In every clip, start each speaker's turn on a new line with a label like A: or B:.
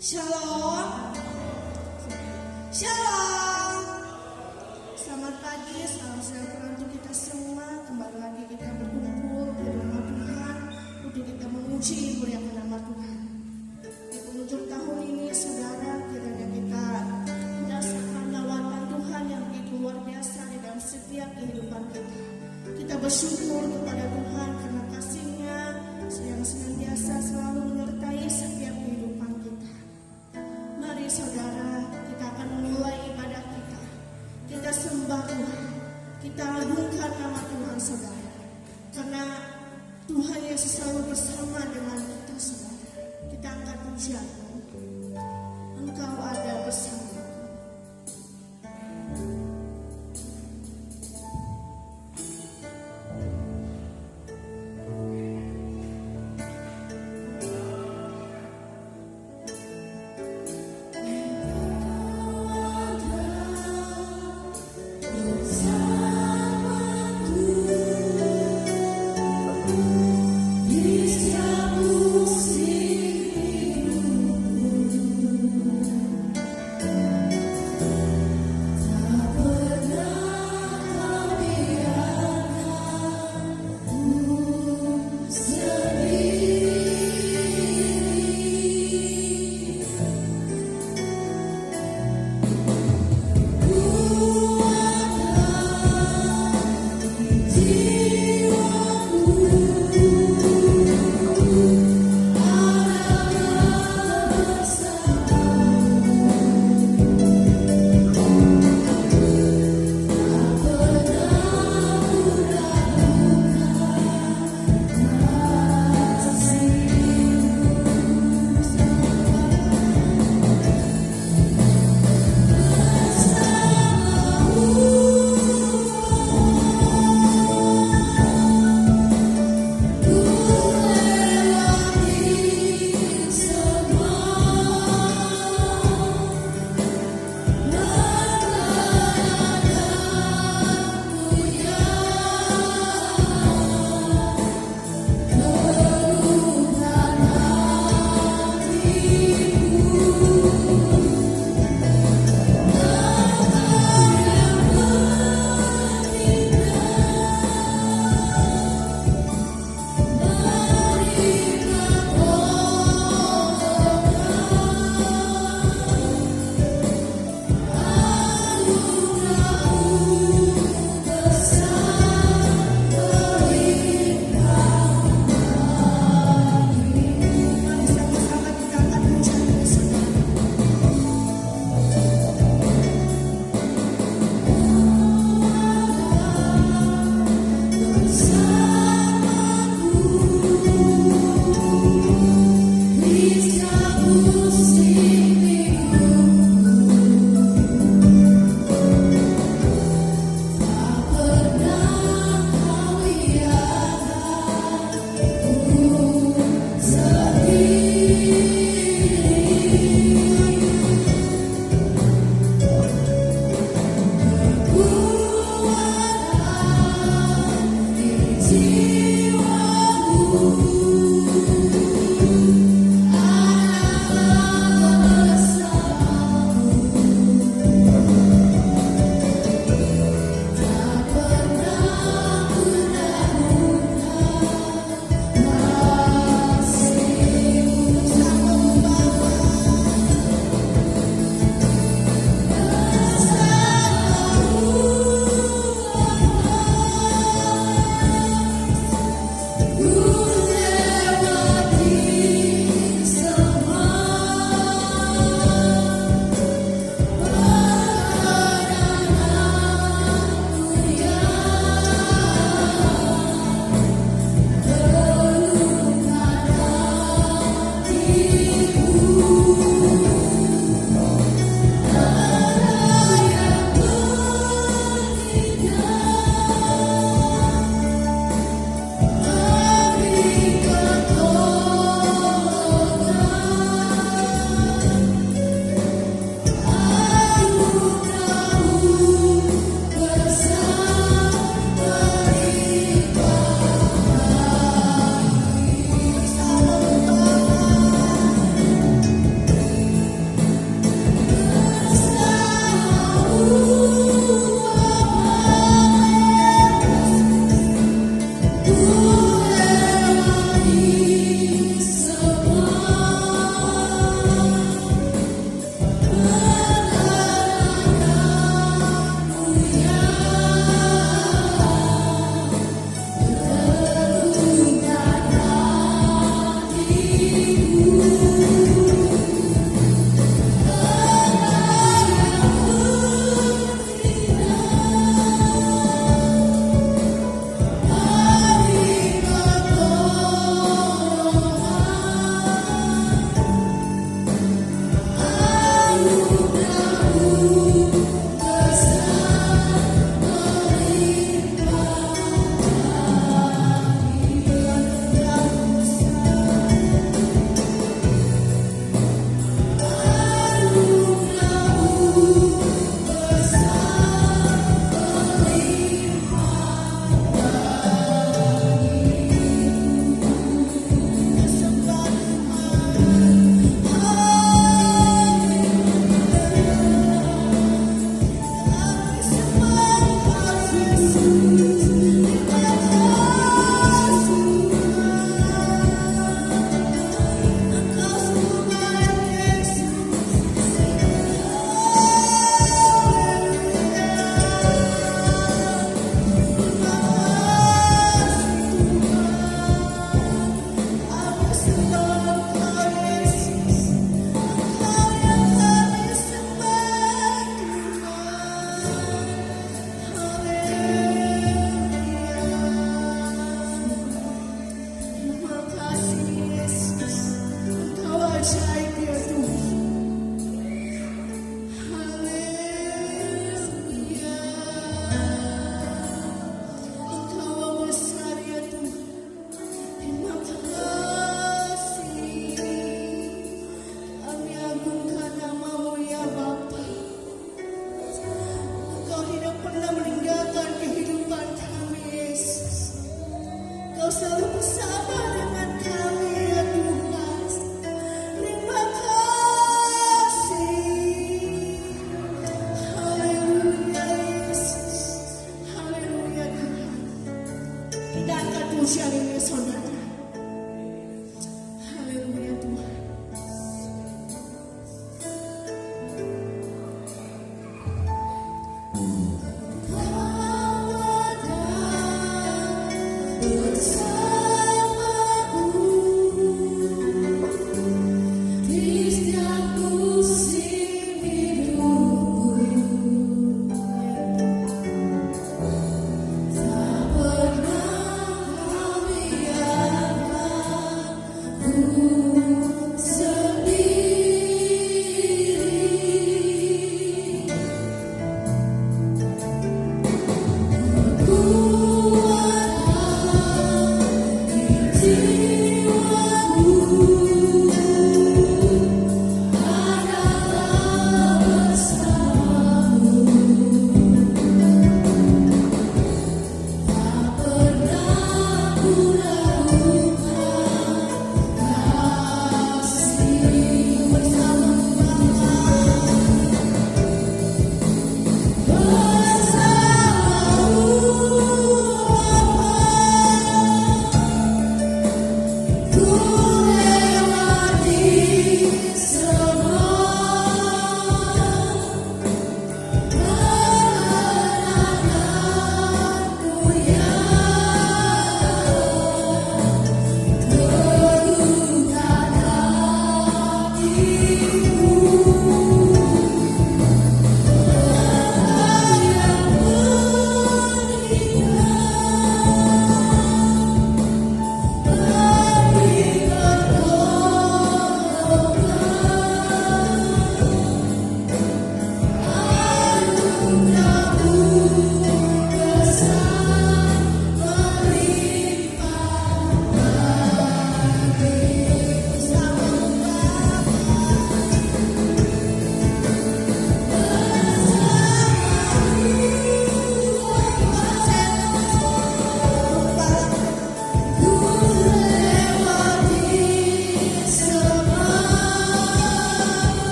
A: Shalom, Shalom. Selamat pagi, salam sejahtera untuk kita semua. Kembali lagi kita berkumpul di rumah Tuhan untuk kita memuji muliakan nama Tuhan. Di penghujung tahun ini, saudara, kiranya kita merasakan lawatan Tuhan yang begitu luar biasa di dalam setiap kehidupan kita. Kita bersyukur kepada Tuhan karena kasih-Nya yang senantiasa selalu menyertai setiap kehidupan kita. Mari saudara, kita akan memulai ibadah kita. Kita sembah Tuhan, kita agungkan nama Tuhan saudara. Karena Tuhan Yesus selalu bersama dengan kita saudara. Kita angkat pujian, Engkau ada bersama.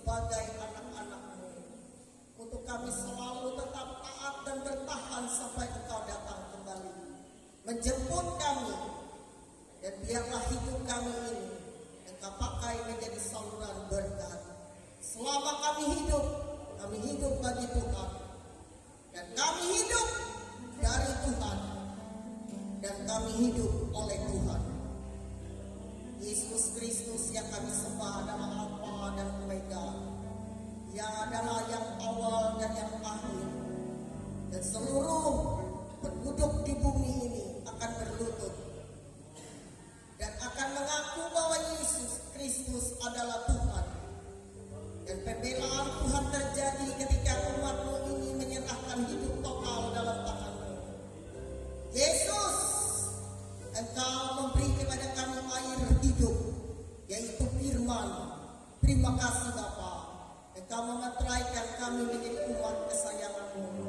B: sebagai anak-anak-Mu. Untuk kami selalu tetap taat dan bertahan sampai Engkau datang kembali menjemput kami. Dan biarlah hidup kami ini Engkau pakai menjadi saluran berkat. Selama kami hidup bagi Tuhan. Dan kami hidup dari Tuhan. Dan kami hidup oleh Tuhan. Yesus Kristus yang kami sembah adalah Alfa dan Omega. Dia adalah yang awal dan yang akhir. Dan seluruh penduduk di bumi ini akan berlutut dan akan mengaku bahwa Yesus Kristus adalah Tuhan. Dan pembelaan Tuhan terjadi ketika umat-Mu ini menyerahkan hidup total dalam tangan-Mu. Yesus, Engkau memberi kepada kami air hidup, yaitu firman. Terima kasih Bapa. Engkau memeteraikan kami menjadi umat kesayangan-Mu.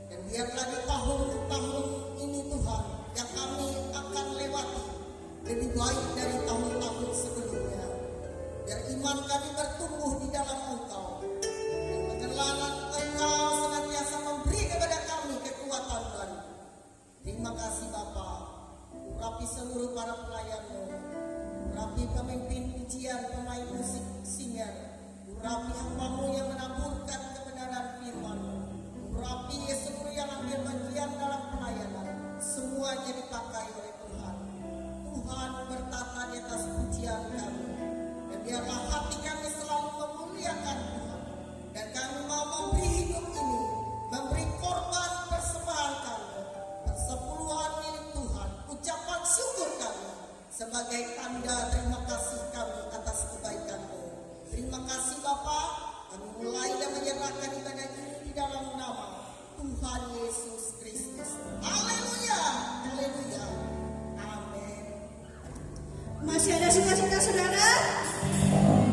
B: Dan biarlah di tahun-tahun ini Tuhan, yang kami akan lewati lebih baik dari tahun-tahun sebelumnya. Biar iman kami bertumbuh di dalam Engkau. Dan pengenalan Engkau senantiasa memberi kepada kami kekuatan baru. Terima kasih Bapa. Urapi seluruh para pelayan-Mu. Urapi pemimpin pujian, pemain musik, singer. Urapi hamba-Mu yang menaburkan kebenaran firman-Mu. Urapi seluruh yang ambil bagian dalam pelayanan. Semuanya dipakai oleh Tuhan. Tuhan bertata di atas pujian kami. Dan biarlah hati kami selalu memuliakan Tuhan. Dan kami mau memberi hidup ini, memberi korban persembahan kami, persepuluhan milik Tuhan, ucapan syukur kami sebagai tanda terima kasih kami atas kebaikan-Mu. Terima kasih Bapa. Kami mulai dan menyerahkan ibadah ini di dalam nama Tuhan Yesus Kristus. Haleluya, haleluya, amin.
A: Masih ada sukacita saudara?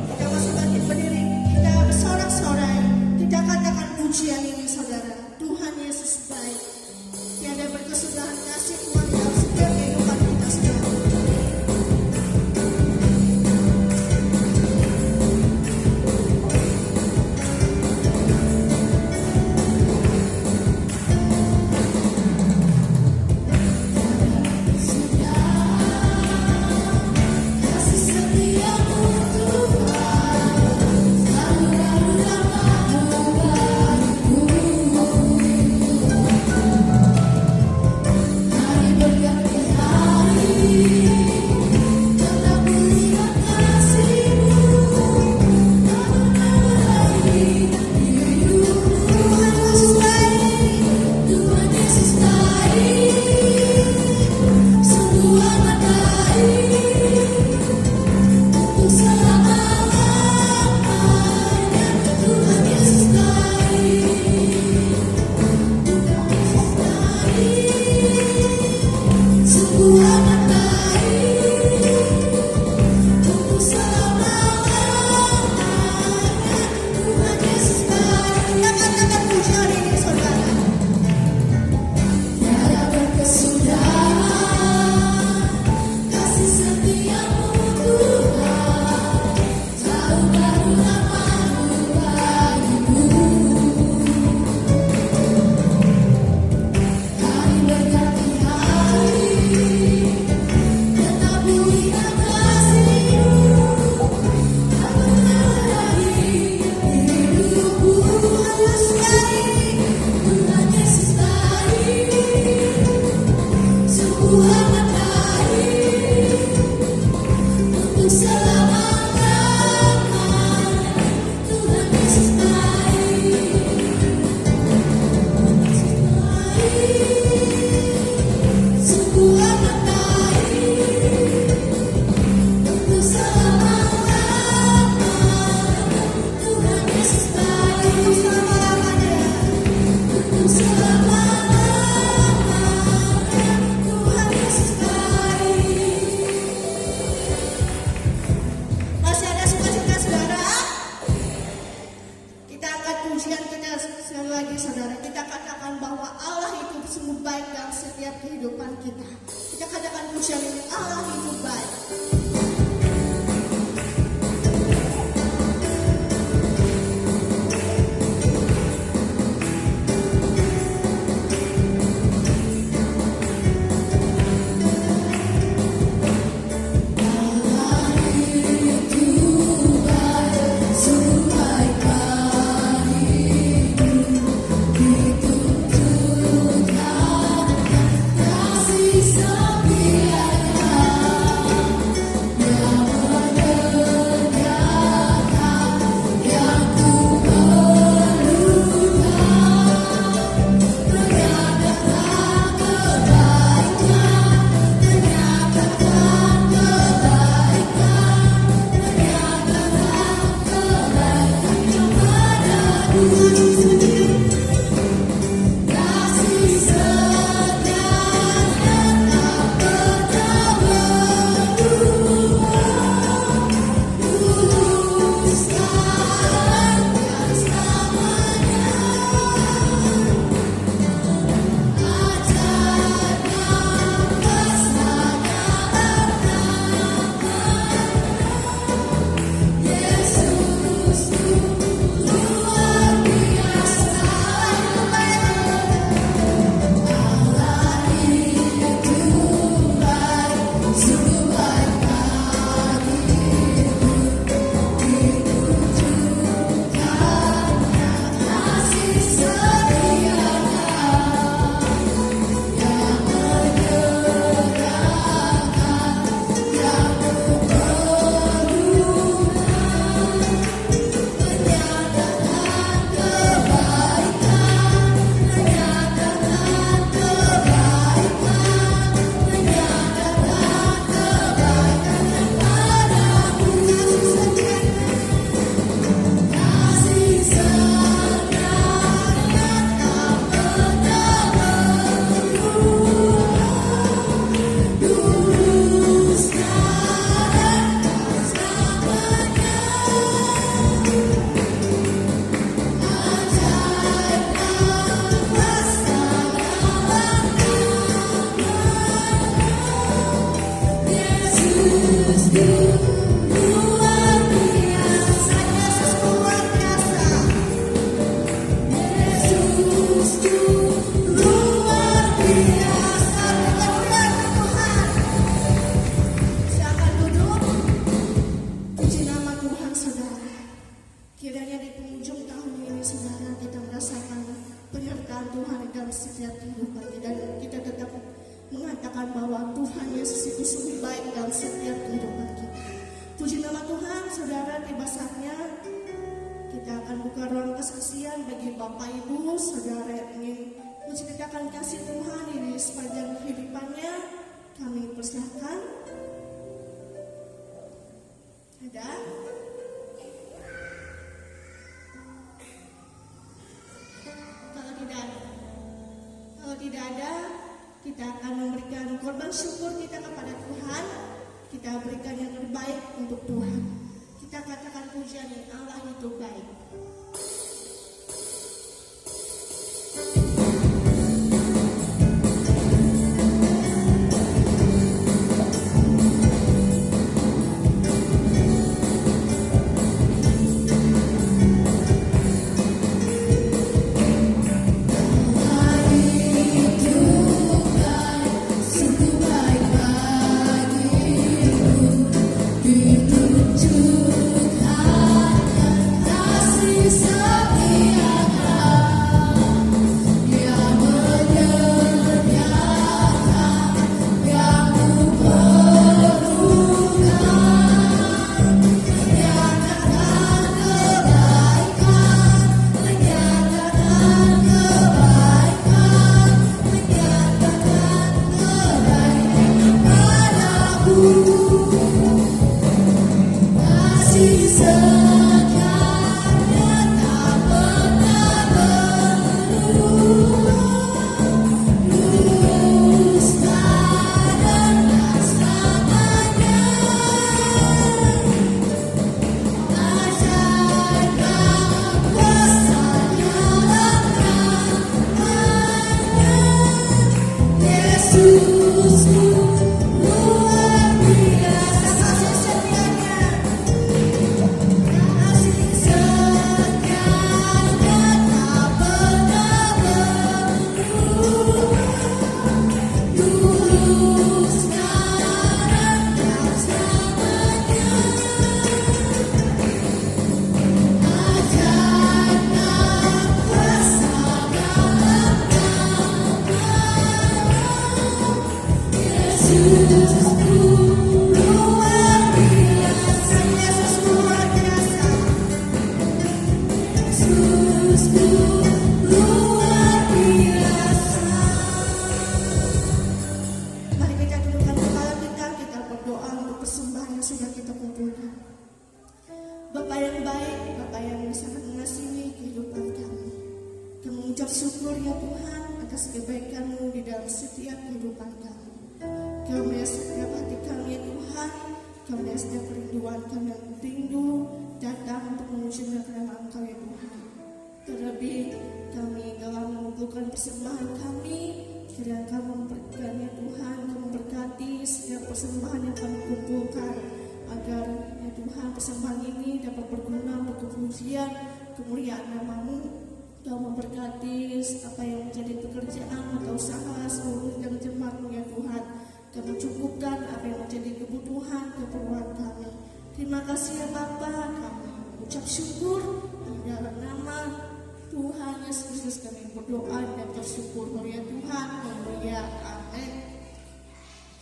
A: Kita masih bangkit berdiri. Kita bersorak-sorai. Kita katakan pujian ini saudara. Tuhan Yesus baik. Tiada berkesudahan kasih Tuhan dalam setiap kehidupan kita saudara. Kiranya di penghujung tahun ini saudara kita merasakan penyertaan Tuhan dalam setiap kehidupan kita, dan kita tetap mengatakan bahwa Tuhan Yesus itu sungguh baik dalam setiap kehidupan kita. Puji nama Tuhan, saudara, tiba saatnya kita akan buka ruang kesaksian bagi Bapak Ibu, saudara yang ingin menceritakan kasih Tuhan di sepanjang kehidupannya. Kami persilahkan. Ada? Kalau tidak ada, kita akan memberikan korban syukur kita kepada Tuhan. Kita berikan yang terbaik untuk Tuhan. Kita katakan pujian, Allah itu baik. Syukur ya Tuhan atas kebaikan-Mu di dalam setiap kehidupan kami. Kau melihat setiap hati kami ya Tuhan. Kau melihat setiap kerinduan kami yang rindu datang untuk memuji nama Engkau ya Tuhan. Terlebih kami dalam mengumpulkan persembahan kami, kiranya Kau memberikan ya Tuhan, Kau memberkati setiap persembahan yang kami kumpulkan, agar ya Tuhan persembahan ini dapat berguna untuk kepujian kemuliaan nama-Mu. Kau memberkati apa yang menjadi pekerjaan atau usaha seluruh yang jemaat-Mu ya Tuhan. Kau mencukupkan apa yang menjadi kebutuhan keperluan kami. Terima kasih ya Bapa, kami ucap syukur dalam nama Tuhan Yesus Kristus kami berdoa dan bersyukur ya Tuhan. Haleluya, amin.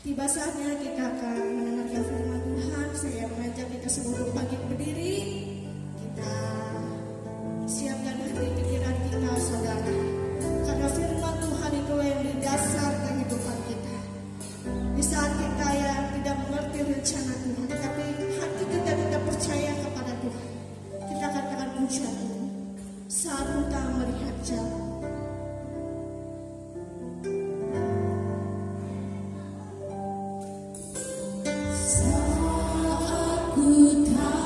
A: Tiba saatnya kita akan mendengarkan firman Tuhan. Saya mengajak kita semua bangkit berdiri. Kita siapkan hati pikiran kita, saudara, karena firman Tuhan itulah yang di dasar kehidupan kita. Di saat kita yang tidak mengerti rencana Tuhan, tetapi hati kita tidak percaya kepada Tuhan, kita katakan pujian ini saat kita melihat jalan.
C: Saat ku tak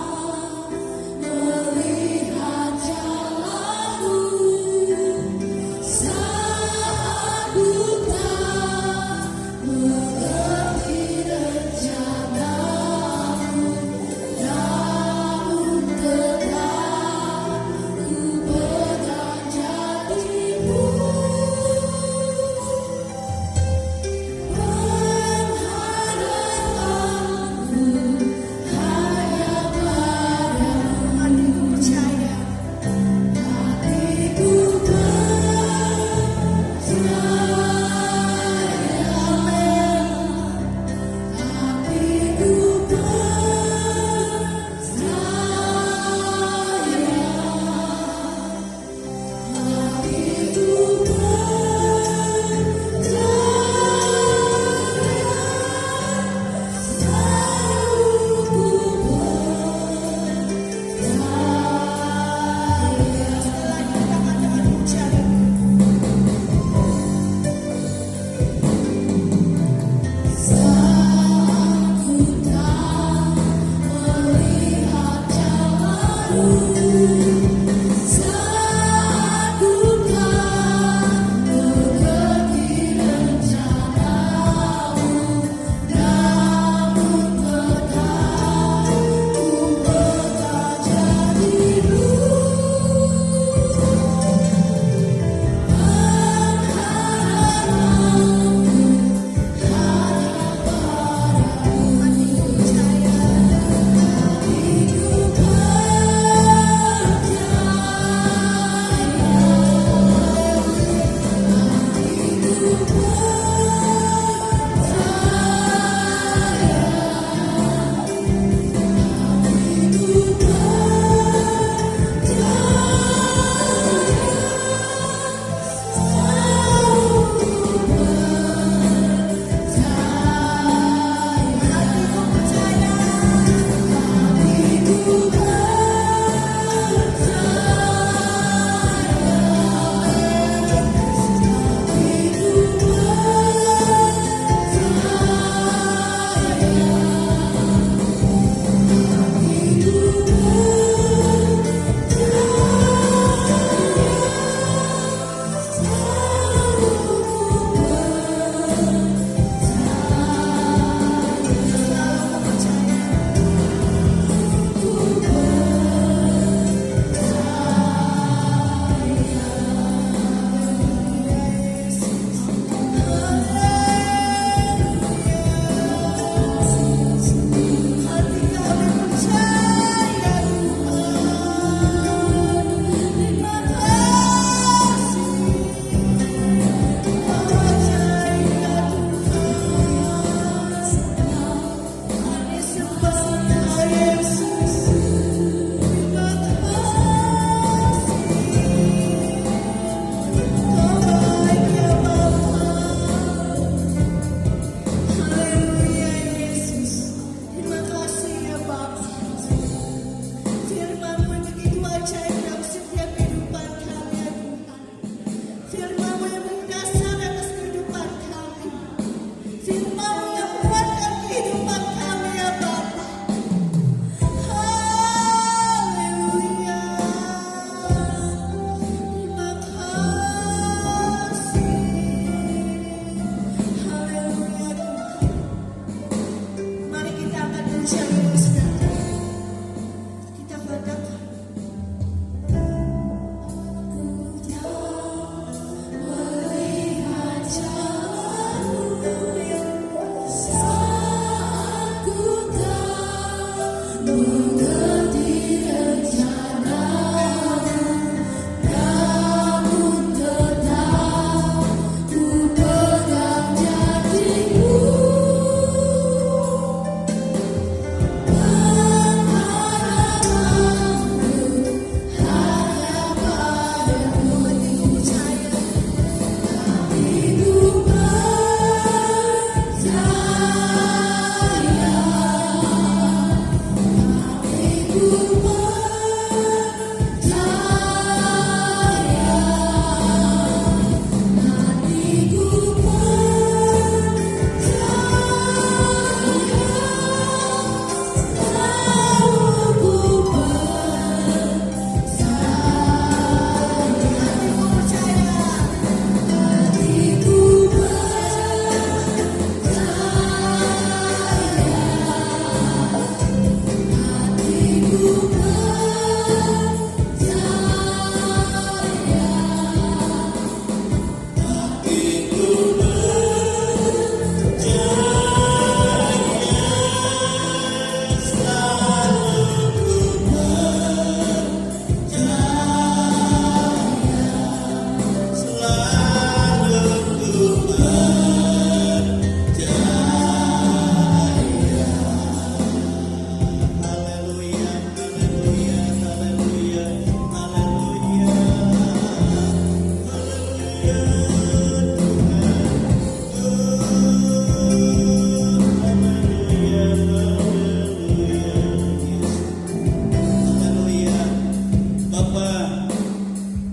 C: Bapa,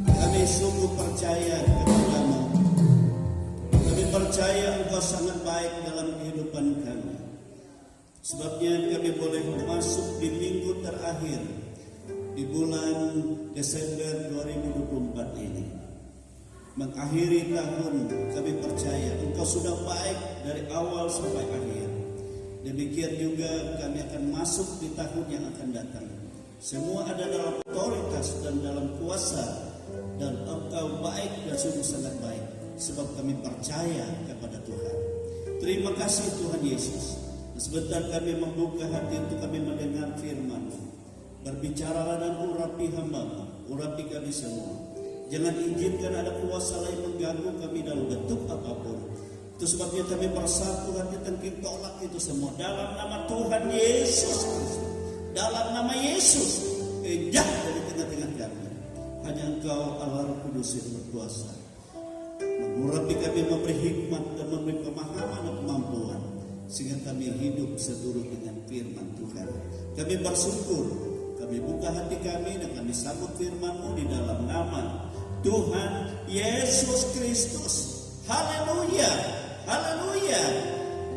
C: kami sungguh percaya kepada-Mu. Kami percaya Engkau sangat baik dalam kehidupan kami. Sebabnya kami boleh masuk di minggu terakhir di bulan Desember 2024 ini. Mengakhiri tahun, kami percaya Engkau sudah baik dari awal sampai akhir. Demikian juga kami akan masuk di tahun yang akan datang. Semua ada dalam otoritas dan dalam kuasa, dan Engkau baik dan sungguh sangat baik, sebab kami percaya kepada Tuhan. Terima kasih Tuhan Yesus. Sebentar kami membuka hati untuk kami mendengar firman-Mu. Berbicaralah dan urapi hamba-Mu, urapi kami semua. Jangan izinkan ada kuasa lain mengganggu kami dalam bentuk apapun. Itu sebabnya kami bersatu hati dan kita tolak itu semua dalam nama Tuhan Yesus Kristus. Dalam nama Yesus, ejak dari tengah-tengah kami. Hanya Engkau Allah Roh Kudus yang berkuasa. Mengurapi kami, memberi hikmat dan memberi pemahaman dan kemampuan, sehingga kami hidup seturut dengan firman Tuhan. Kami bersyukur, kami buka hati kami dan kami sambut firman-Mu di dalam nama Tuhan Yesus Kristus. Haleluya, haleluya.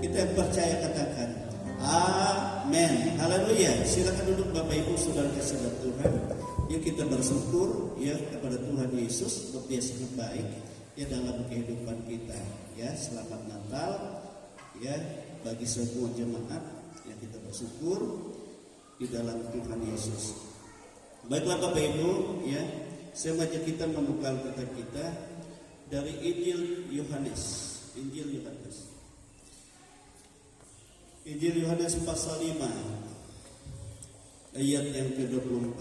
C: Kita yang percaya katakan amin. Haleluya. Silakan duduk Bapak Ibu Saudara kasih Tuhan. Ya, kita bersyukur ya kepada Tuhan Yesus, sebab Dia sangat baik ya dalam kehidupan kita. Ya, selamat Natal ya bagi semua jemaat yang kita bersyukur di dalam Tuhan Yesus. Baiklah Bapak Ibu ya, saya mengajak kita membuka Alkitab kita dari Injil Yohanes. Injil Yohanes. Injil Yohanes pasal 5 ayat yang ke-24.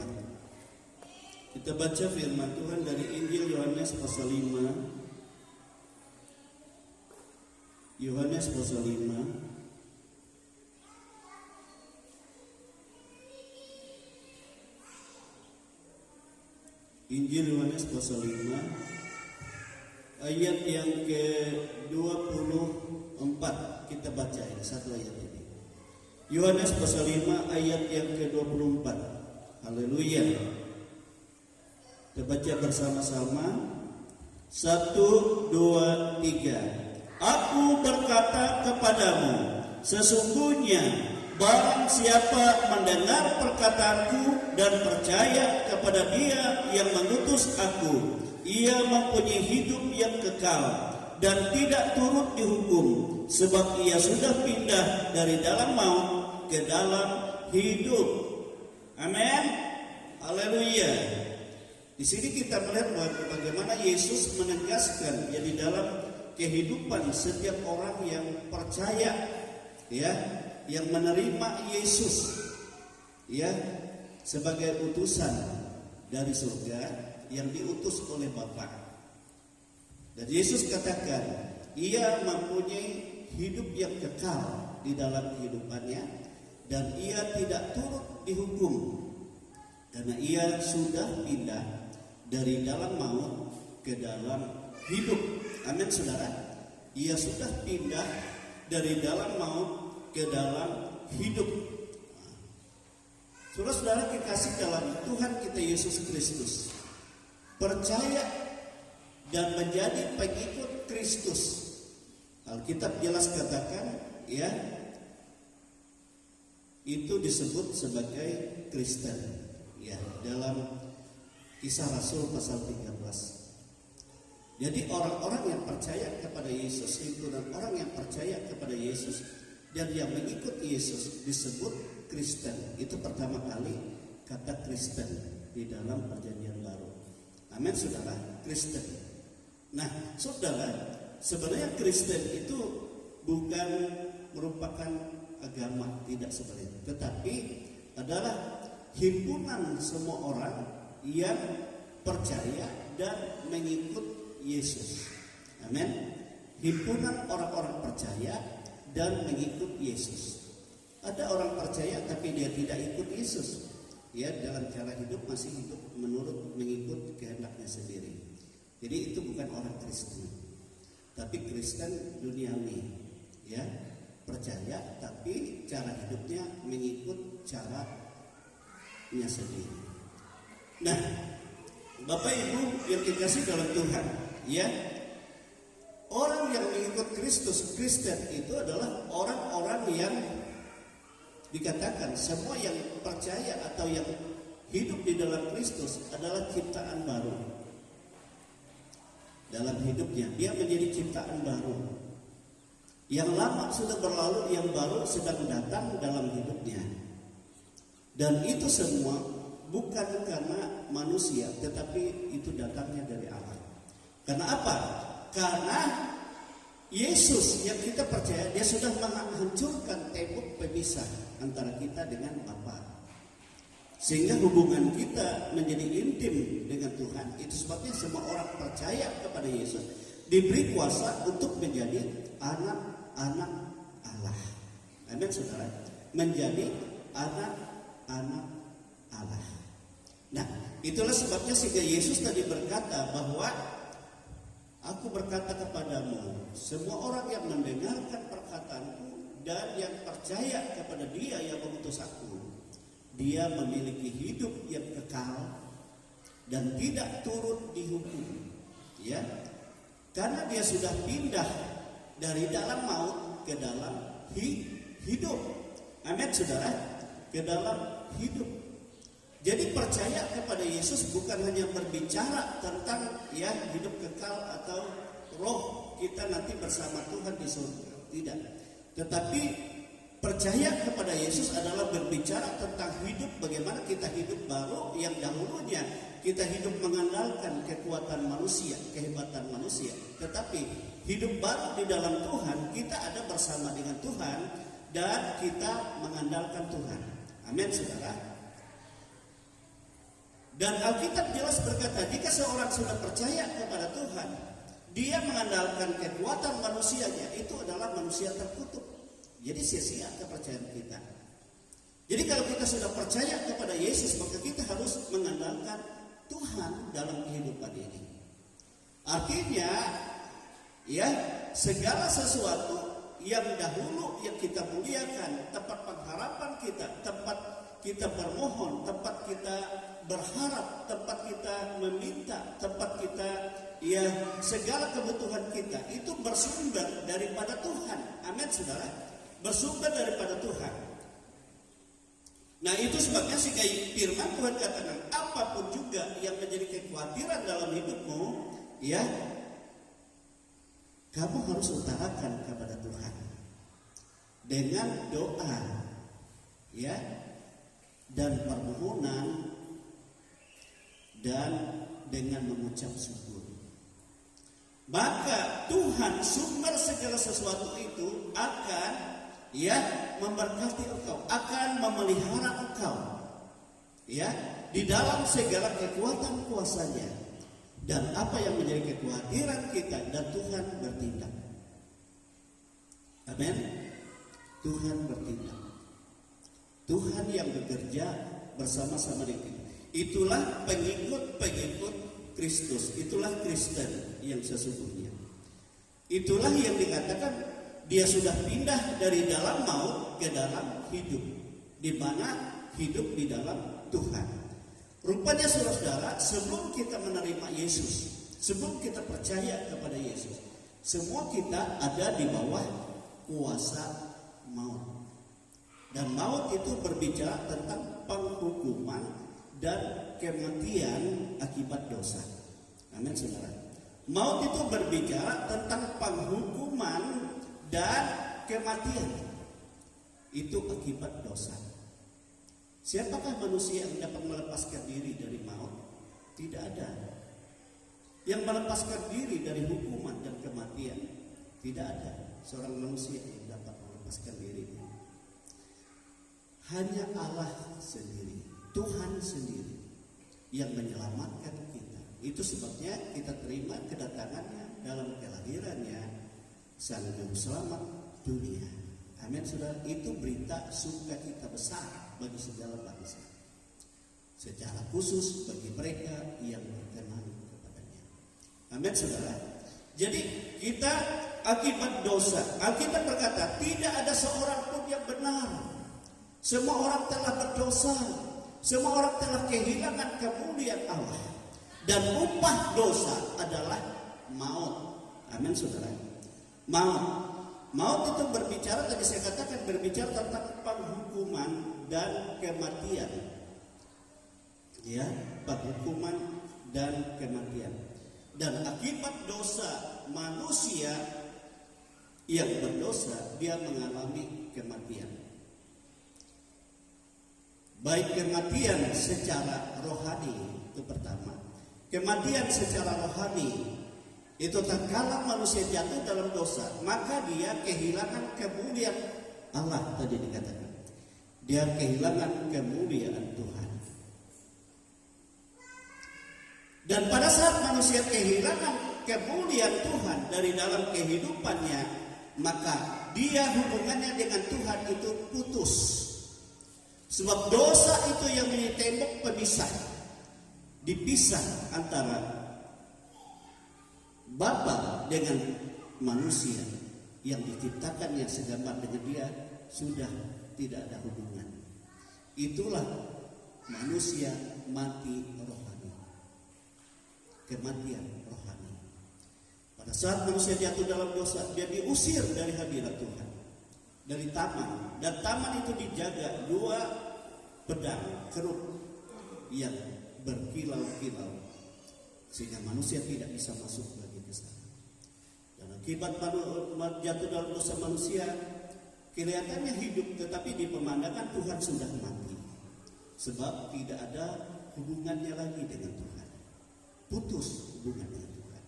C: Kita baca firman Tuhan dari Injil Yohanes pasal 5. Yohanes pasal 5 Injil Yohanes pasal 5 ayat yang ke-24. Kita baca ini satu ayat ini. Yohanes pasal 5 ayat yang ke-24. Haleluya. Kita baca bersama-sama. 1, 2, 3. Aku berkata kepadamu, sesungguhnya barang siapa mendengar perkataanku dan percaya kepada Dia yang mengutus aku, ia mempunyai hidup yang kekal dan tidak turut dihukum, sebab ia sudah pindah dari dalam maut ke dalam hidup. Amin. Haleluya. Di sini kita melihat bagaimana Yesus menegaskan ya di dalam kehidupan setiap orang yang percaya ya, yang menerima Yesus ya sebagai utusan dari surga yang diutus oleh Bapa. Dan Yesus katakan ia mempunyai hidup yang kekal di dalam kehidupannya dan ia tidak turut dihukum karena ia sudah pindah dari dalam maut ke dalam hidup. Amin saudara. Ia sudah pindah dari dalam maut ke dalam hidup. Saudara-saudara kekasih dalam Tuhan kita Yesus Kristus, percaya dan menjadi pengikut Kristus. Alkitab jelas katakan ya, itu disebut sebagai Kristen ya dalam Kisah Rasul pasal 13. Jadi orang-orang yang percaya kepada Yesus itu, dan orang yang percaya kepada Yesus dan yang mengikut Yesus disebut Kristen. Itu pertama kali kata Kristen di dalam Perjanjian Baru. Amin saudara, Kristen. Nah saudara, sebenarnya Kristen itu bukan merupakan agama, tidak sebenarnya, tetapi adalah himpunan semua orang yang percaya dan mengikut Yesus. Amin. Himpunan orang-orang percaya dan mengikut Yesus. Ada orang percaya tapi dia tidak ikut Yesus. Ya, dalam cara hidup masih hidup menurut mengikut kehendaknya sendiri. Jadi itu bukan orang Kristen. Tapi Kristen duniawi. Ya, percaya tapi cara hidupnya mengikut caranya sendiri. Nah, Bapak Ibu yang dikasih dalam Tuhan, ya. Orang yang mengikut Kristus, Kristen itu adalah orang-orang yang dikatakan semua yang percaya atau yang hidup di dalam Kristus adalah ciptaan baru. Dalam hidupnya dia menjadi ciptaan baru. Yang lama sudah berlalu, yang baru sedang datang dalam hidupnya. Dan itu semua bukan karena manusia, tetapi itu datangnya dari Allah. Karena apa? Karena Yesus yang kita percaya, dia sudah menghancurkan tembok pemisah antara kita dengan Bapa. Sehingga hubungan kita menjadi intim dengan Tuhan. Itu sebabnya semua orang percaya kepada Yesus diberi kuasa untuk menjadi anak-anak Allah. Amin, saudara. Menjadi anak-anak Allah. Nah, itulah sebabnya sehingga Yesus tadi berkata bahwa Aku berkata kepadamu, semua orang yang mendengarkan perkataanku dan yang percaya kepada Dia yang mengutus aku, dia memiliki hidup yang kekal dan tidak turut dihukum. Ya, karena dia sudah pindah dari dalam maut ke dalam hidup. Amin, saudara, ke dalam hidup. Jadi percaya kepada Yesus bukan hanya berbicara tentang ya hidup kekal atau roh kita nanti bersama Tuhan di surga, tidak. Tetapi percaya kepada Yesus adalah berbicara tentang hidup, bagaimana kita hidup baru yang dahulunya kita hidup mengandalkan kekuatan manusia, kehebatan manusia. Tetapi hidup baru di dalam Tuhan, kita ada bersama dengan Tuhan dan kita mengandalkan Tuhan. Amin, saudara. Dan Alkitab jelas berkata, jika seorang sudah percaya kepada Tuhan, dia mengandalkan kekuatan manusianya, itu adalah manusia terkutuk. Jadi sia-sia kepercayaan kita. Jadi kalau kita sudah percaya kepada Yesus, maka kita harus mengandalkan Tuhan dalam kehidupan ini. Artinya, ya, segala sesuatu yang dahulu yang kita muliakan, tempat pengharapan kita, tempat kita bermohon, tempat kita berharap, tempat kita meminta, tempat kita ya segala kebutuhan kita itu bersumber daripada Tuhan. Amin, saudara. Bersumber daripada Tuhan. Nah, itu sebabnya sehingga firman Tuhan katakan, apapun juga yang menjadi kekhawatiran dalam hidupmu, ya, kamu harus utarakan kepada Tuhan dengan doa, ya, dan permohonan dan dengan mengucap syukur. Maka Tuhan sumber segala sesuatu itu akan ya memberkati engkau, akan memelihara engkau ya di dalam segala kekuatan kuasanya. Dan apa yang menjadi kekhawatiran kita, dan Tuhan bertindak. Amin. Tuhan bertindak. Tuhan yang bekerja bersama-sama dengan kita. Itulah pengikut Kristus. Itulah Kristen yang sesungguhnya. Itulah yang dikatakan dia sudah pindah dari dalam maut ke dalam hidup. Di mana hidup di dalam Tuhan. Rupanya saudara-saudara, sebelum kita menerima Yesus, sebelum kita percaya kepada Yesus, semua kita ada di bawah kuasa maut. Dan maut itu berbicara tentang penghukuman dan kematian akibat dosa. Amin, saudara. Maut itu berbicara tentang penghukuman dan kematian. Itu akibat dosa. Siapakah manusia yang dapat melepaskan diri dari maut? Tidak ada. Yang melepaskan diri dari hukuman dan kematian, tidak ada seorang manusia yang dapat melepaskan diri. Hanya Allah sendiri, Tuhan sendiri yang menyelamatkan kita. Itu sebabnya kita terima kedatangannya dalam kelahirannya, Sang Juru Selamat dunia. Amin, saudara. Itu berita sukacita besar bagi segala bangsa, secara khusus bagi mereka yang berkenan kepadanya. Amin, saudara. Jadi kita akibat dosa, Alkitab berkata tidak ada seorang pun yang benar. Semua orang telah berdosa. Semua orang telah kehilangan kemuliaan Allah. Dan upah dosa adalah maut. Amin saudara. Maut. Maut itu berbicara, tadi saya katakan, berbicara tentang penghukuman dan kematian. Ya, penghukuman dan kematian. Dan akibat dosa manusia yang berdosa, dia mengalami kematian. Baik kematian secara rohani, itu pertama. Kematian secara rohani itu tatkala manusia jatuh dalam dosa, maka dia kehilangan kemuliaan Allah, tadi dikatakan. Dia kehilangan kemuliaan Tuhan. Dan pada saat manusia kehilangan kemuliaan Tuhan dari dalam kehidupannya, maka dia hubungannya dengan Tuhan itu putus. Sebab dosa itu yang menjadi tembok pemisah. Dipisah antara Bapa dengan manusia yang diciptakannya segambar dengan dia, sudah tidak ada hubungan. Itulah manusia mati rohani. Kematian rohani. Pada saat manusia jatuh dalam dosa, dia diusir dari hadirat Tuhan, dari taman. Dan taman itu dijaga 2 pedang keruk yang berkilau-kilau, sehingga manusia tidak bisa masuk lagi ke sana. Dan akibat jatuh dalam dosa manusia, kelihatannya hidup, tetapi di pemandangan Tuhan sudah mati. Sebab tidak ada hubungannya lagi dengan Tuhan. Putus hubungan dengan Tuhan.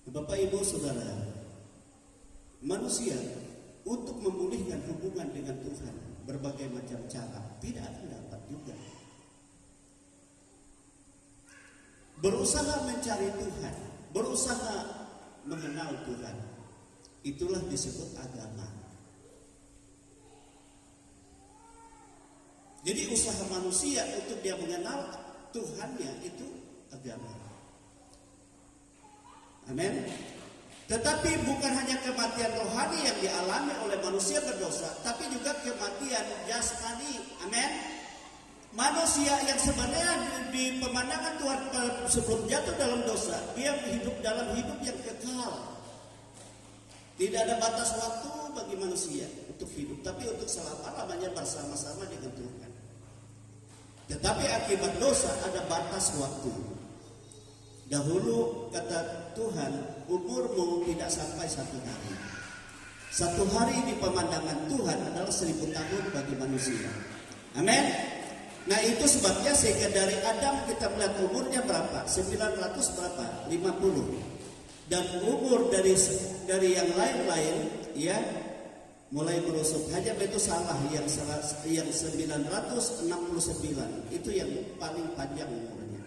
C: Bapak, Ibu, Saudara, manusia untuk memulihkan hubungan dengan Tuhan berbagai macam cara tidak akan dapat juga. Berusaha mencari Tuhan, berusaha mengenal Tuhan, itulah disebut agama. Jadi usaha manusia untuk dia mengenal Tuhannya itu agama. Amin. Tetapi bukan hanya kematian rohani yang dialami oleh manusia berdosa, tapi juga kematian jasmani. Amin. Manusia yang sebenarnya di pemandangan Tuhan sebelum jatuh dalam dosa, dia hidup dalam hidup yang kekal. Tidak ada batas waktu bagi manusia untuk hidup, tapi untuk selama-lamanya bersama-sama dengan Tuhan. Tetapi akibat dosa ada batas waktu. Dahulu kata Tuhan, umurmu tidak sampai 1 hari. 1 hari di pemandangan Tuhan adalah 1000 tahun bagi manusia. Amin. Nah itu sebabnya sehingga dari Adam kita melihat umurnya berapa? 900 berapa? 50. Dan umur dari yang lain-lain ya mulai merosot. Hanya itu salah yang 969 itu yang paling panjang umurnya.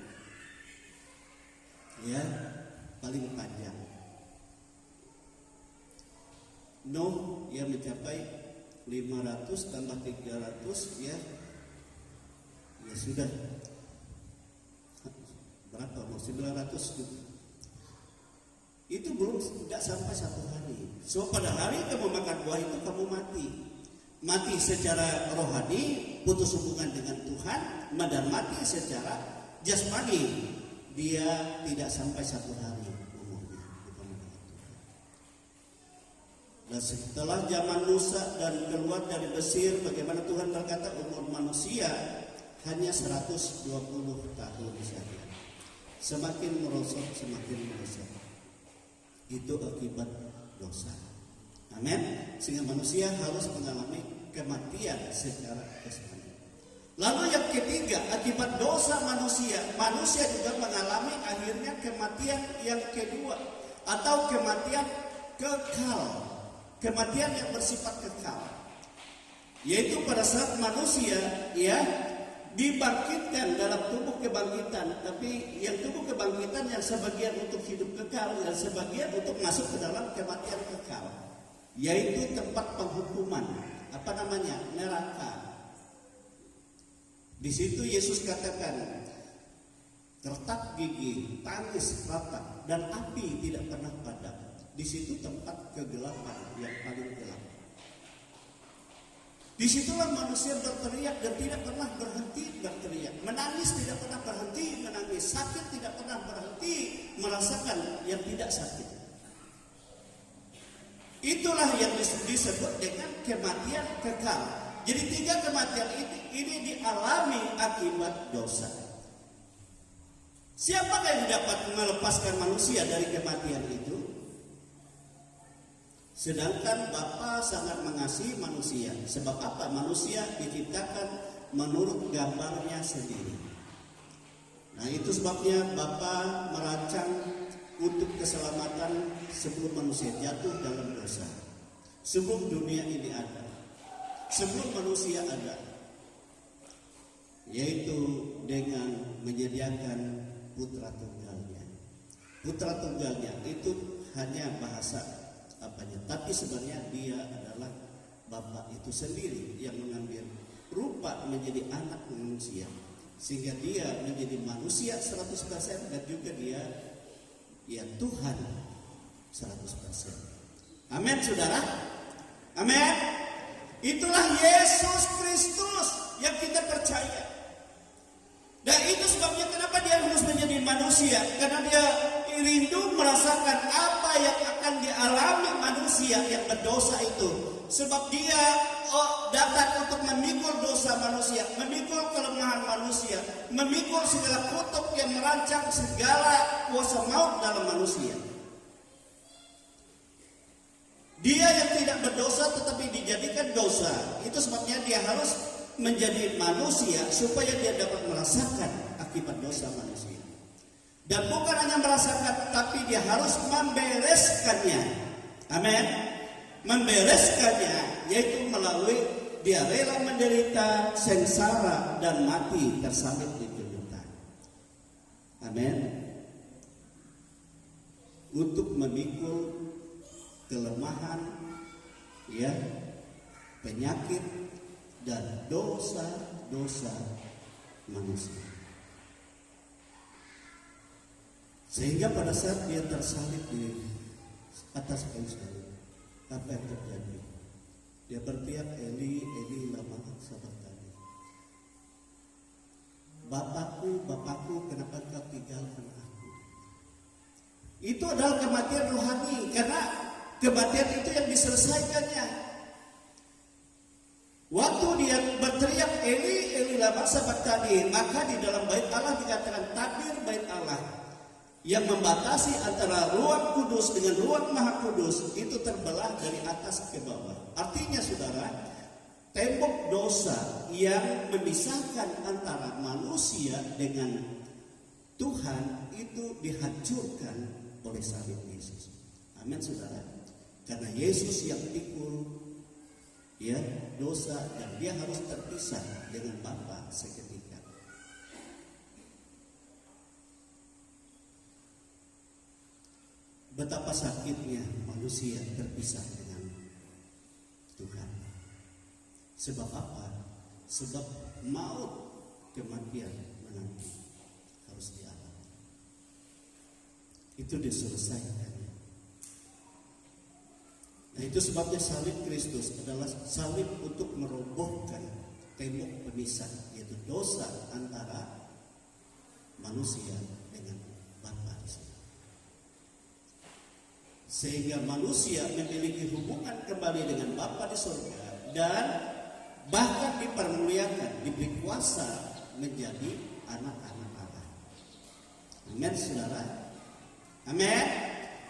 C: Ya, paling panjang. Nuh yang mencapai 500 tambah 300 ya sudah berapa? 900 itu belum, tidak sampai 1 hari. So pada hari kamu makan buah itu kamu mati secara rohani, putus hubungan dengan Tuhan, dan mati secara jasmani. Dia tidak sampai 1 hari umurnya. Dan setelah zaman Musa dan keluar dari Mesir, bagaimana Tuhan berkata umur manusia hanya 120 tahun saja. Semakin merosot, semakin merosot. Itu akibat dosa. Amin. Sehingga manusia harus mengalami kematian secara jasmani. Lalu yang ketiga, akibat dosa manusia juga mengalami akhirnya kematian yang kedua atau kematian kekal. Kematian yang bersifat kekal. Yaitu pada saat manusia dibangkitkan dalam tubuh kebangkitan, tapi yang tubuh kebangkitan yang sebagian untuk hidup kekal, dan sebagian untuk masuk ke dalam kematian kekal, yaitu tempat penghukuman, neraka. Di situ Yesus katakan, retak gigi, tangis, ratap, dan api tidak pernah padam. Di situ tempat kegelapan yang paling gelap. Disitulah manusia berteriak dan tidak pernah berhenti berteriak. Menangis tidak pernah berhenti menangis. Sakit tidak pernah berhenti merasakan yang tidak sakit. Itulah yang disebut dengan kematian kekal. Jadi 3 kematian ini dialami akibat dosa. Siapakah yang dapat melepaskan manusia dari kematian itu? Sedangkan Bapa sangat mengasihi manusia. Sebab apa? Manusia diciptakan menurut gambarnya sendiri. Nah, itu sebabnya Bapa merancang untuk keselamatan sebelum manusia jatuh dalam dosa. Sebelum dunia ini ada. Sebelum manusia ada. Yaitu dengan menyediakan putra tunggalnya. Putra tunggalnya itu hanya bahasa apanya, tapi sebenarnya dia adalah Bapa itu sendiri yang mengambil rupa menjadi anak manusia, sehingga dia menjadi manusia 100% dan juga dia ya Tuhan 100%. Amin, saudara. Amin. Itulah Yesus Kristus yang kita percaya. Dan itu sebabnya kenapa dia harus menjadi manusia, karena dia rindu merasakan apa yang akan dialami manusia yang berdosa itu. Sebab dia datang untuk memikul dosa manusia, memikul kelemahan manusia, memikul segala kutuk yang merancang segala kuasa maut dalam manusia. Dia yang tidak berdosa tetapi dijadikan dosa. Itu sebabnya dia harus menjadi manusia supaya dia dapat merasakan akibat dosa manusia. Dan bukan hanya merasakan, tapi dia harus membereskannya. Amin. Membereskannya, yaitu melalui dia rela menderita, sengsara, dan mati tersalib di kayu kayu. Amin. Untuk memikul kelemahan, ya, penyakit dan dosa-dosa manusia. Sehingga pada saat dia tersalib di atas kayu salib, apa yang terjadi? Dia berteriak, Eli, Eli, lama sabachthani. Bapakku, Bapakku, kenapa engkau tinggalkan aku? Itu adalah kematian rohani, karena kematian itu yang diselesaikannya. Waktu dia berteriak, Eli, Eli, lama sabachthani, maka di dalam bait Allah dikatakan tabir bait Allah yang membatasi antara ruang kudus dengan ruang maha kudus itu terbelah dari atas ke bawah. Artinya saudara, tembok dosa yang memisahkan antara manusia dengan Tuhan itu dihancurkan oleh salib Yesus. Amin saudara. Karena Yesus yang pikul ya dosa dan dia harus terpisah dengan Bapa seketika. Betapa sakitnya manusia terpisah dengan Tuhan. Sebab apa? Sebab maut, kematian menanti harus dialami. Itu diselesaikan. Nah, itu sebabnya salib Kristus adalah salib untuk merobohkan tembok pemisah, yaitu dosa antara manusia dengan Bapa. Sehingga manusia memiliki hubungan kembali dengan Bapa di surga dan bahkan dipermuliakan, diberi kuasa menjadi anak-anak Allah. Amin saudara. Amin.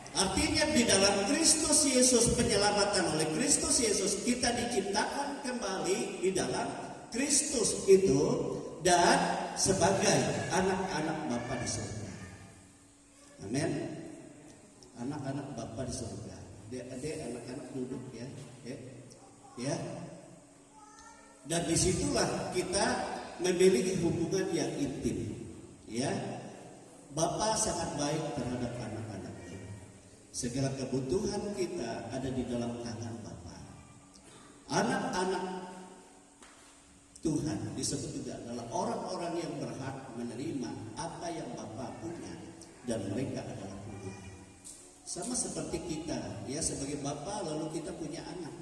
C: Artinya di dalam Kristus Yesus, penyelamatan oleh Kristus Yesus, kita diciptakan kembali di dalam Kristus itu dan sebagai anak-anak Bapa di surga. Amin. Anak-anak Bapa di surga. Adik-adik, anak-anak duduk ya. Ya. Dan disitulah kita memiliki hubungan yang intim. Ya. Bapa sangat baik terhadap anak-anaknya. Segala kebutuhan kita ada di dalam tangan Bapa. Anak-anak Tuhan disebut juga adalah orang-orang yang berhak menerima apa yang Bapa punya dan mereka adalah punya. Sama seperti kita, ya sebagai Bapa lalu kita punya anak.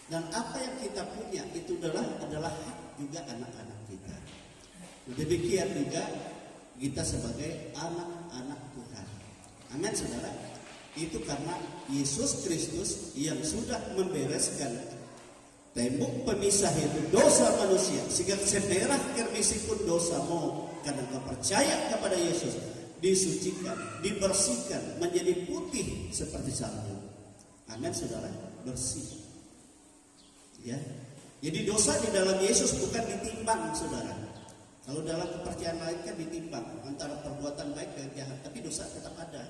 C: Dan apa yang kita punya itu adalah hak juga anak-anak kita. Demikian juga kita sebagai anak-anak Tuhan. Amin, saudara. Itu karena Yesus Kristus yang sudah membereskan tembok pemisah itu dosa manusia, sehingga semerah kermisipun dosamu karena kau percaya kepada Yesus, disucikan, dibersihkan menjadi putih seperti salju. Amin, saudara. Bersih. Ya, jadi dosa di dalam Yesus bukan ditimbang, saudara. Kalau dalam kepercayaan lain kan ditimbang antara perbuatan baik dan jahat, tapi dosa tetap ada.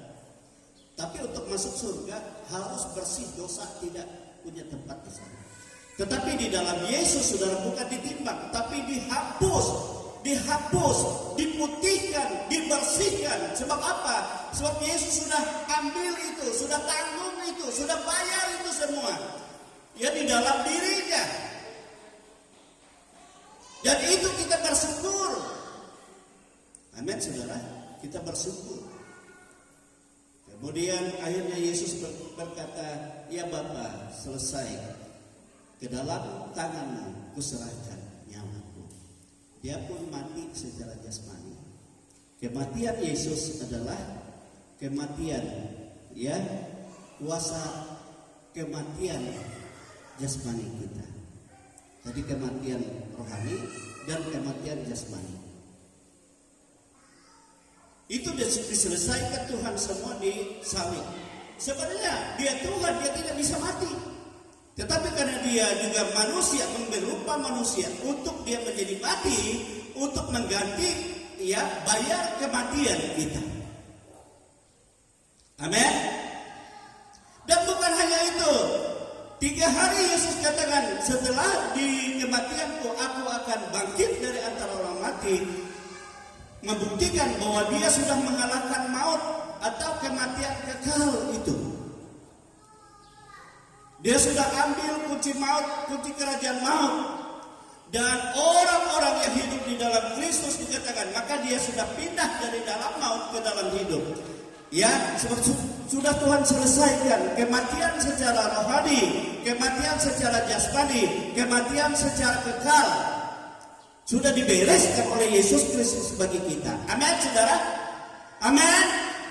C: Tapi untuk masuk surga harus bersih, dosa tidak punya tempat di sana. Tetapi di dalam Yesus, saudara, bukan ditimbang, tapi dihapus, diputihkan, dibersihkan. Sebab apa? Sebab Yesus sudah ambil itu, sudah tanggung itu, sudah bayar itu semua. Ya, di dalam dirinya. Dan itu kita bersyukur. Amin, saudara. Kita bersyukur. Kemudian akhirnya Yesus berkata, ya Bapa, selesai. Ke dalam tanganmu kuserahkan nyawaku. Dia pun mati secara jasmani. Kematian Yesus adalah kematian, ya, kuasa kematian jasmani kita. Jadi kematian rohani dan kematian jasmani. Itu diselesaikan Tuhan semua di salib. Sebenarnya dia Tuhan, dia tidak bisa mati. Tetapi karena dia juga manusia, berupa manusia, untuk dia menjadi mati, untuk mengganti, ya, bayar kematian kita. Amin. Dan bukan hanya itu. 3 hari Yesus katakan, setelah di kematianku aku akan bangkit dari antara orang mati, membuktikan bahwa dia sudah mengalahkan maut atau kematian kekal itu. Dia sudah ambil kunci maut, kunci kerajaan maut. Dan orang-orang yang hidup di dalam Kristus dikatakan, maka dia sudah pindah dari dalam maut ke dalam hidup. Ya, sudah Tuhan selesaikan kematian secara rohani, kematian secara jasmani, kematian secara kekal. Sudah dibereskan oleh Yesus Kristus bagi kita. Amin, saudara. Amin.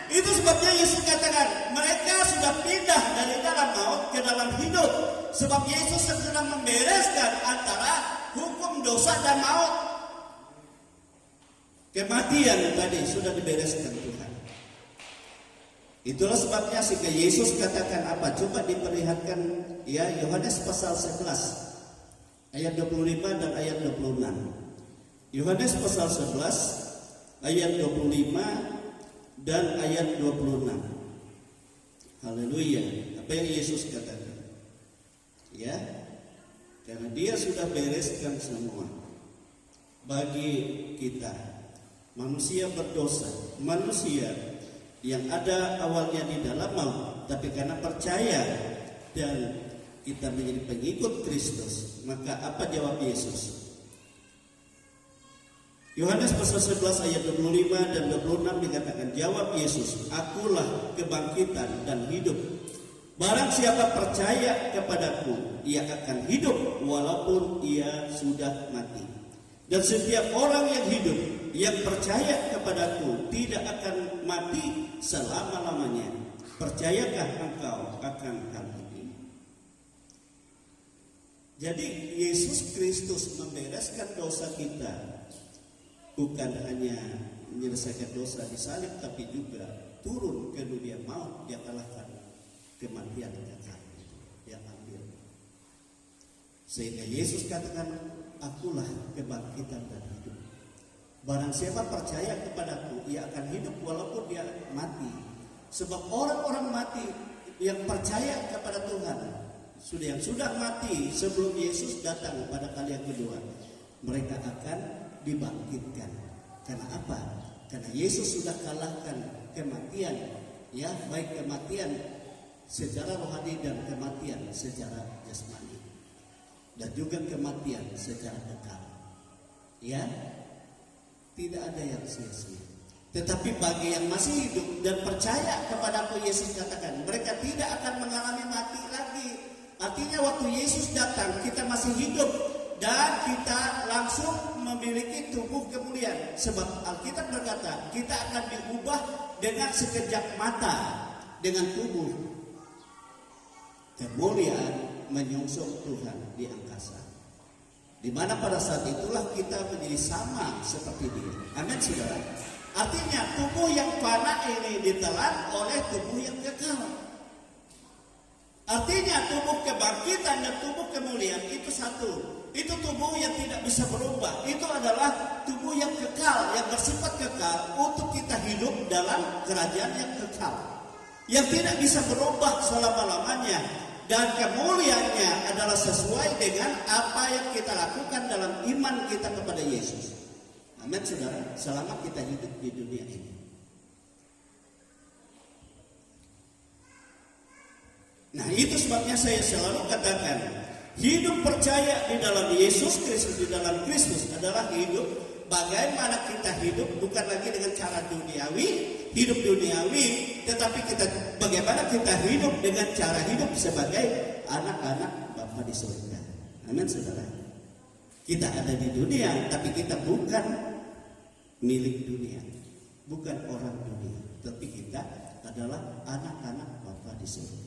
C: Itu sebabnya Yesus katakan, mereka sudah pindah dari dalam maut ke dalam hidup. Sebab Yesus sedang membereskan antara hukum dosa dan maut. Kematian tadi sudah dibereskan Tuhan. Itulah sebabnya sehingga Yesus katakan apa? Coba diperlihatkan, ya, Yohanes pasal 11 ayat 25 dan ayat 26. Yohanes pasal 11 ayat 25 dan ayat 26. Haleluya. Apa yang Yesus katakan? Ya, karena dia sudah bereskan semua bagi kita, manusia berdosa, manusia yang ada awalnya di dalam maut, tapi karena percaya dan kita menjadi pengikut Kristus, maka apa jawab Yesus? Yohanes pasal 11 ayat 25 dan 26 dikatakan, jawab Yesus, akulah kebangkitan dan hidup. Barang siapa percaya kepadaku, ia akan hidup walaupun ia sudah mati. Dan setiap orang yang hidup, yang percaya kepadaku, tidak akan mati selama-lamanya. Percayakah engkau akan hal ini? Jadi Yesus Kristus membereskan dosa kita. Bukan hanya menyelesaikan dosa di salib, tapi juga turun ke dunia maut. Dia kalahkan kematian kekal. Dia ambil. Sehingga Yesus katakan, akulah kebangkitan dan hidup. Barang siapa percaya kepadaku, ia akan hidup walaupun dia mati. Sebab orang-orang mati yang percaya kepada Tuhan, yang sudah mati sebelum Yesus datang pada kali yang kedua, mereka akan dibangkitkan. Karena apa? Karena Yesus sudah kalahkan kematian, ya, baik kematian secara rohani dan kematian secara jasmani, dan juga kematian secara kekal. Ya, tidak ada yang sia-sia. Tetapi bagi yang masih hidup dan percaya kepada aku, Yesus katakan, mereka tidak akan mengalami mati lagi. Artinya waktu Yesus datang kita masih hidup dan kita langsung memiliki tubuh kemuliaan. Sebab Alkitab berkata kita akan diubah dengan sekejap mata dengan tubuh kemuliaan menyongsong Tuhan di angkasa. Di mana pada saat itulah kita menjadi sama seperti Dia. Amin, saudara. Artinya tubuh yang fana ini ditelan oleh tubuh yang kekal. Artinya tubuh kebangkitan dan tubuh kemuliaan itu satu. Itu tubuh yang tidak bisa berubah. Itu adalah tubuh yang kekal, yang bersifat kekal untuk kita hidup dalam kerajaan yang kekal. Yang tidak bisa berubah selama-lamanya. Dan kemuliaannya adalah sesuai dengan apa yang kita lakukan dalam iman kita kepada Yesus. Amin, saudara. Selama kita hidup di dunia ini. Nah, itu sebabnya saya selalu katakan, hidup percaya di dalam Yesus Kristus, di dalam Kristus adalah hidup bagaimana kita hidup bukan lagi dengan cara duniawi, hidup duniawi, tetapi bagaimana kita hidup dengan cara hidup sebagai anak-anak Bapa di surga. Amin, saudara. Kita ada di dunia, tapi kita bukan milik dunia, bukan orang dunia, tapi kita adalah anak-anak Bapa di surga.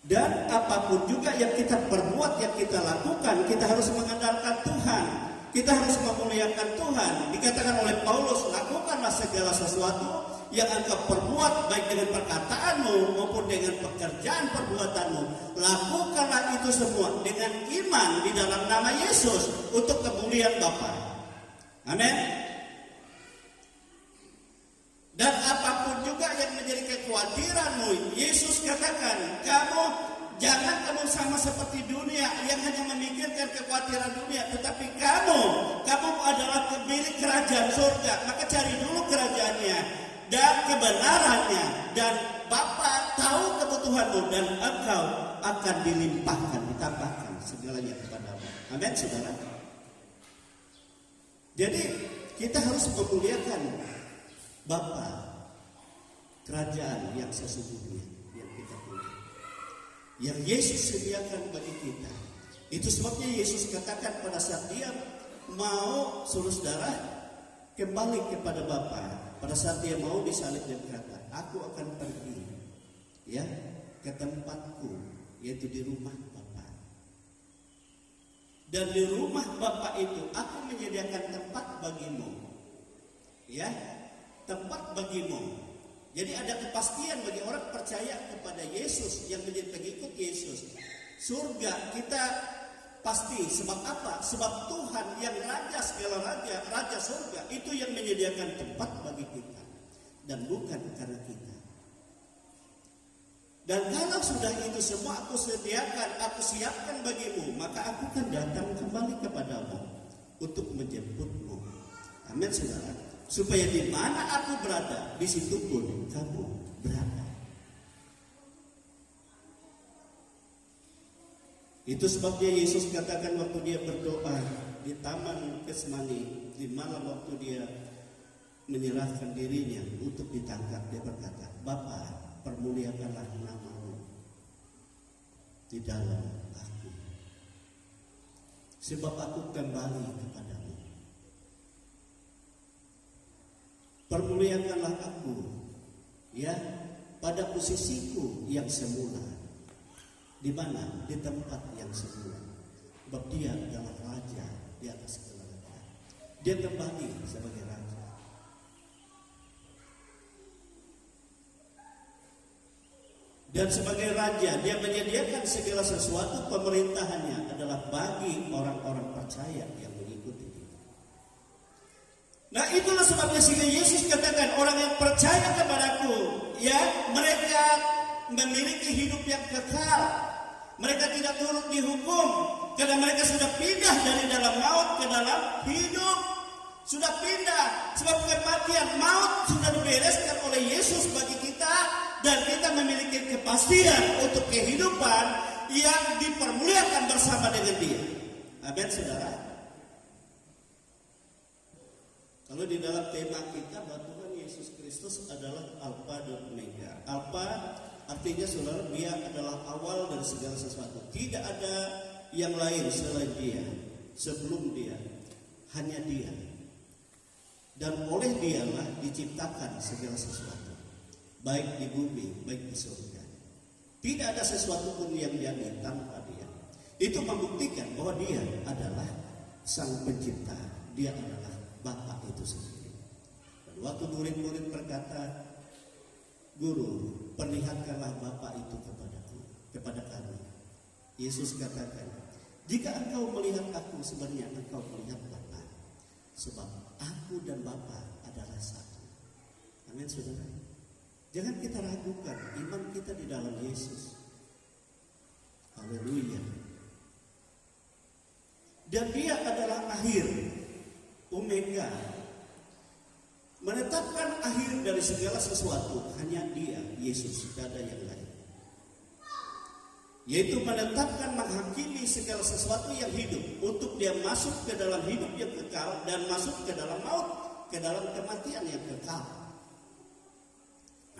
C: Dan apapun juga yang kita perbuat, yang kita lakukan, kita harus mengandalkan Tuhan. Kita harus memuliakan Tuhan. Dikatakan oleh Paulus, lakukanlah segala sesuatu yang engkau perbuat, baik dengan perkataanmu maupun dengan pekerjaan perbuatanmu. Lakukanlah itu semua dengan iman di dalam nama Yesus untuk kemuliaan Bapa. Amin. Dan apapun juga yang menjadi kekhawatiranmu, Yesus katakan, jangan sama seperti dunia yang hanya memikirkan kekhawatiran dunia, tetapi kamu adalah pemilik kerajaan surga. Maka cari dulu kerajaannya dan kebenarannya, dan Bapa tahu kebutuhanmu, dan engkau akan dilimpahkan, ditambahkan segalanya kepadamu. Amin, saudara. Jadi kita harus memuliakan Bapa, kerajaan yang sesungguhnya yang kita punya, yang Yesus sediakan bagi kita. Itu sebabnya Yesus katakan pada saat Dia mau saudara kembali kepada Bapa, pada saat Dia mau disalib, dan berkata, aku akan pergi ya ke tempatku, yaitu di rumah Bapa. Dan di rumah Bapa itu aku menyediakan tempat bagimu. Ya, tempat bagimu. Jadi ada kepastian bagi orang percaya kepada Yesus, yang menjadi pengikut Yesus. Surga kita pasti. Sebab apa? Sebab Tuhan yang raja segala raja, raja surga, itu yang menyediakan tempat bagi kita, dan bukan karena kita. Dan kalau sudah itu semua aku sediakan, aku siapkan bagimu, maka aku akan datang kembali kepadamu untuk menjemputmu. Amin, saudara. Supaya di mana aku berada, di situ pun kamu berada. Itu sebabnya Yesus katakan waktu Dia berdoa di Taman Getsemani, di malam waktu Dia menyerahkan dirinya untuk ditangkap, Dia berkata, Bapa, permuliakanlah namamu di dalam aku, sebab aku kembali kepadamu. Permuliakanlah aku ya pada posisiku yang semula. Di mana? Di tempat yang semula. Sebab Dia adalah raja di atas segala raja. Dia kembali sebagai raja. Dan sebagai raja, Dia menyediakan segala sesuatu. Pemerintahannya adalah bagi orang-orang percaya yang mengikuti Dia. Nah, itulah sebabnya sehingga Yesus katakan, orang yang percaya kepadaku, ya, mereka memiliki hidup yang kekal. Mereka tidak turut dihukum, karena mereka sudah pindah dari dalam maut ke dalam hidup. Sudah pindah, sebab kematian, maut sudah dibereskan oleh Yesus bagi kita, dan kita memiliki kepastian untuk kehidupan yang dipermuliakan bersama dengan Dia. Amin, saudara. Kalau di dalam tema kita bahwa Tuhan Yesus Kristus adalah Alfa dan Omega. Alfa Artinya saudara, dia adalah awal dari segala sesuatu. Tidak ada yang lain selain dia, sebelum dia, hanya dia. Dan oleh dialah diciptakan segala sesuatu, baik di bumi, baik di surga. Tidak ada sesuatu pun yang jadi tanpa dia. Itu membuktikan bahwa dia adalah sang pencipta. Dia adalah Bapa itu sendiri. Dan waktu murid-murid berkata, Guru, perlihatkanlah Bapa itu kepada kami. Yesus katakan, jika engkau melihat aku, sebenarnya engkau melihat Bapa. Sebab aku dan Bapa adalah satu. Amin, saudara. Jangan kita ragukan iman kita di dalam Yesus. Haleluya. Dan dia adalah akhir, Omega, menetapkan akhir dari segala sesuatu. Hanya dia, Yesus, tidak ada yang lain. Yaitu menetapkan, menghakimi segala sesuatu yang hidup, untuk dia masuk ke dalam hidup yang kekal dan masuk ke dalam maut, ke dalam kematian yang kekal.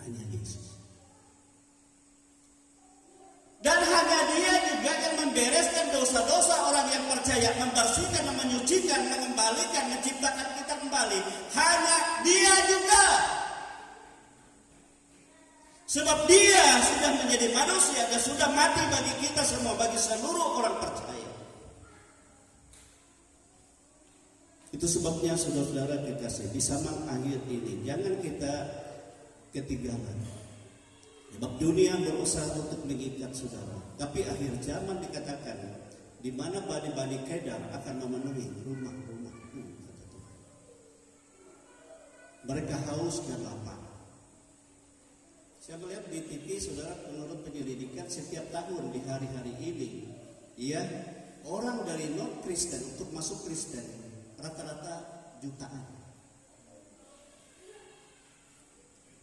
C: Hanya Yesus. Dan hanya dia juga yang membereskan dosa-dosa orang yang percaya, membersihkan, menyucikan, mengembalikan, menciptakan kita kembali. Hanya dia juga. Sebab dia sudah menjadi manusia dan sudah mati bagi kita semua, bagi seluruh orang percaya. Itu sebabnya saudara-saudara kekasih, di zaman akhir ini jangan kita ketinggalan. Sebab dunia berusaha untuk mengikat saudara. Tapi akhir zaman dikatakan, di mana bani-bani Kedar akan memenuhi rumah-rumah. Mereka haus dan lapar. Saya melihat di TV, saudara, menurut penyelidikan setiap tahun di hari-hari ini, ya, orang dari non Kristen untuk masuk Kristen rata-rata jutaan.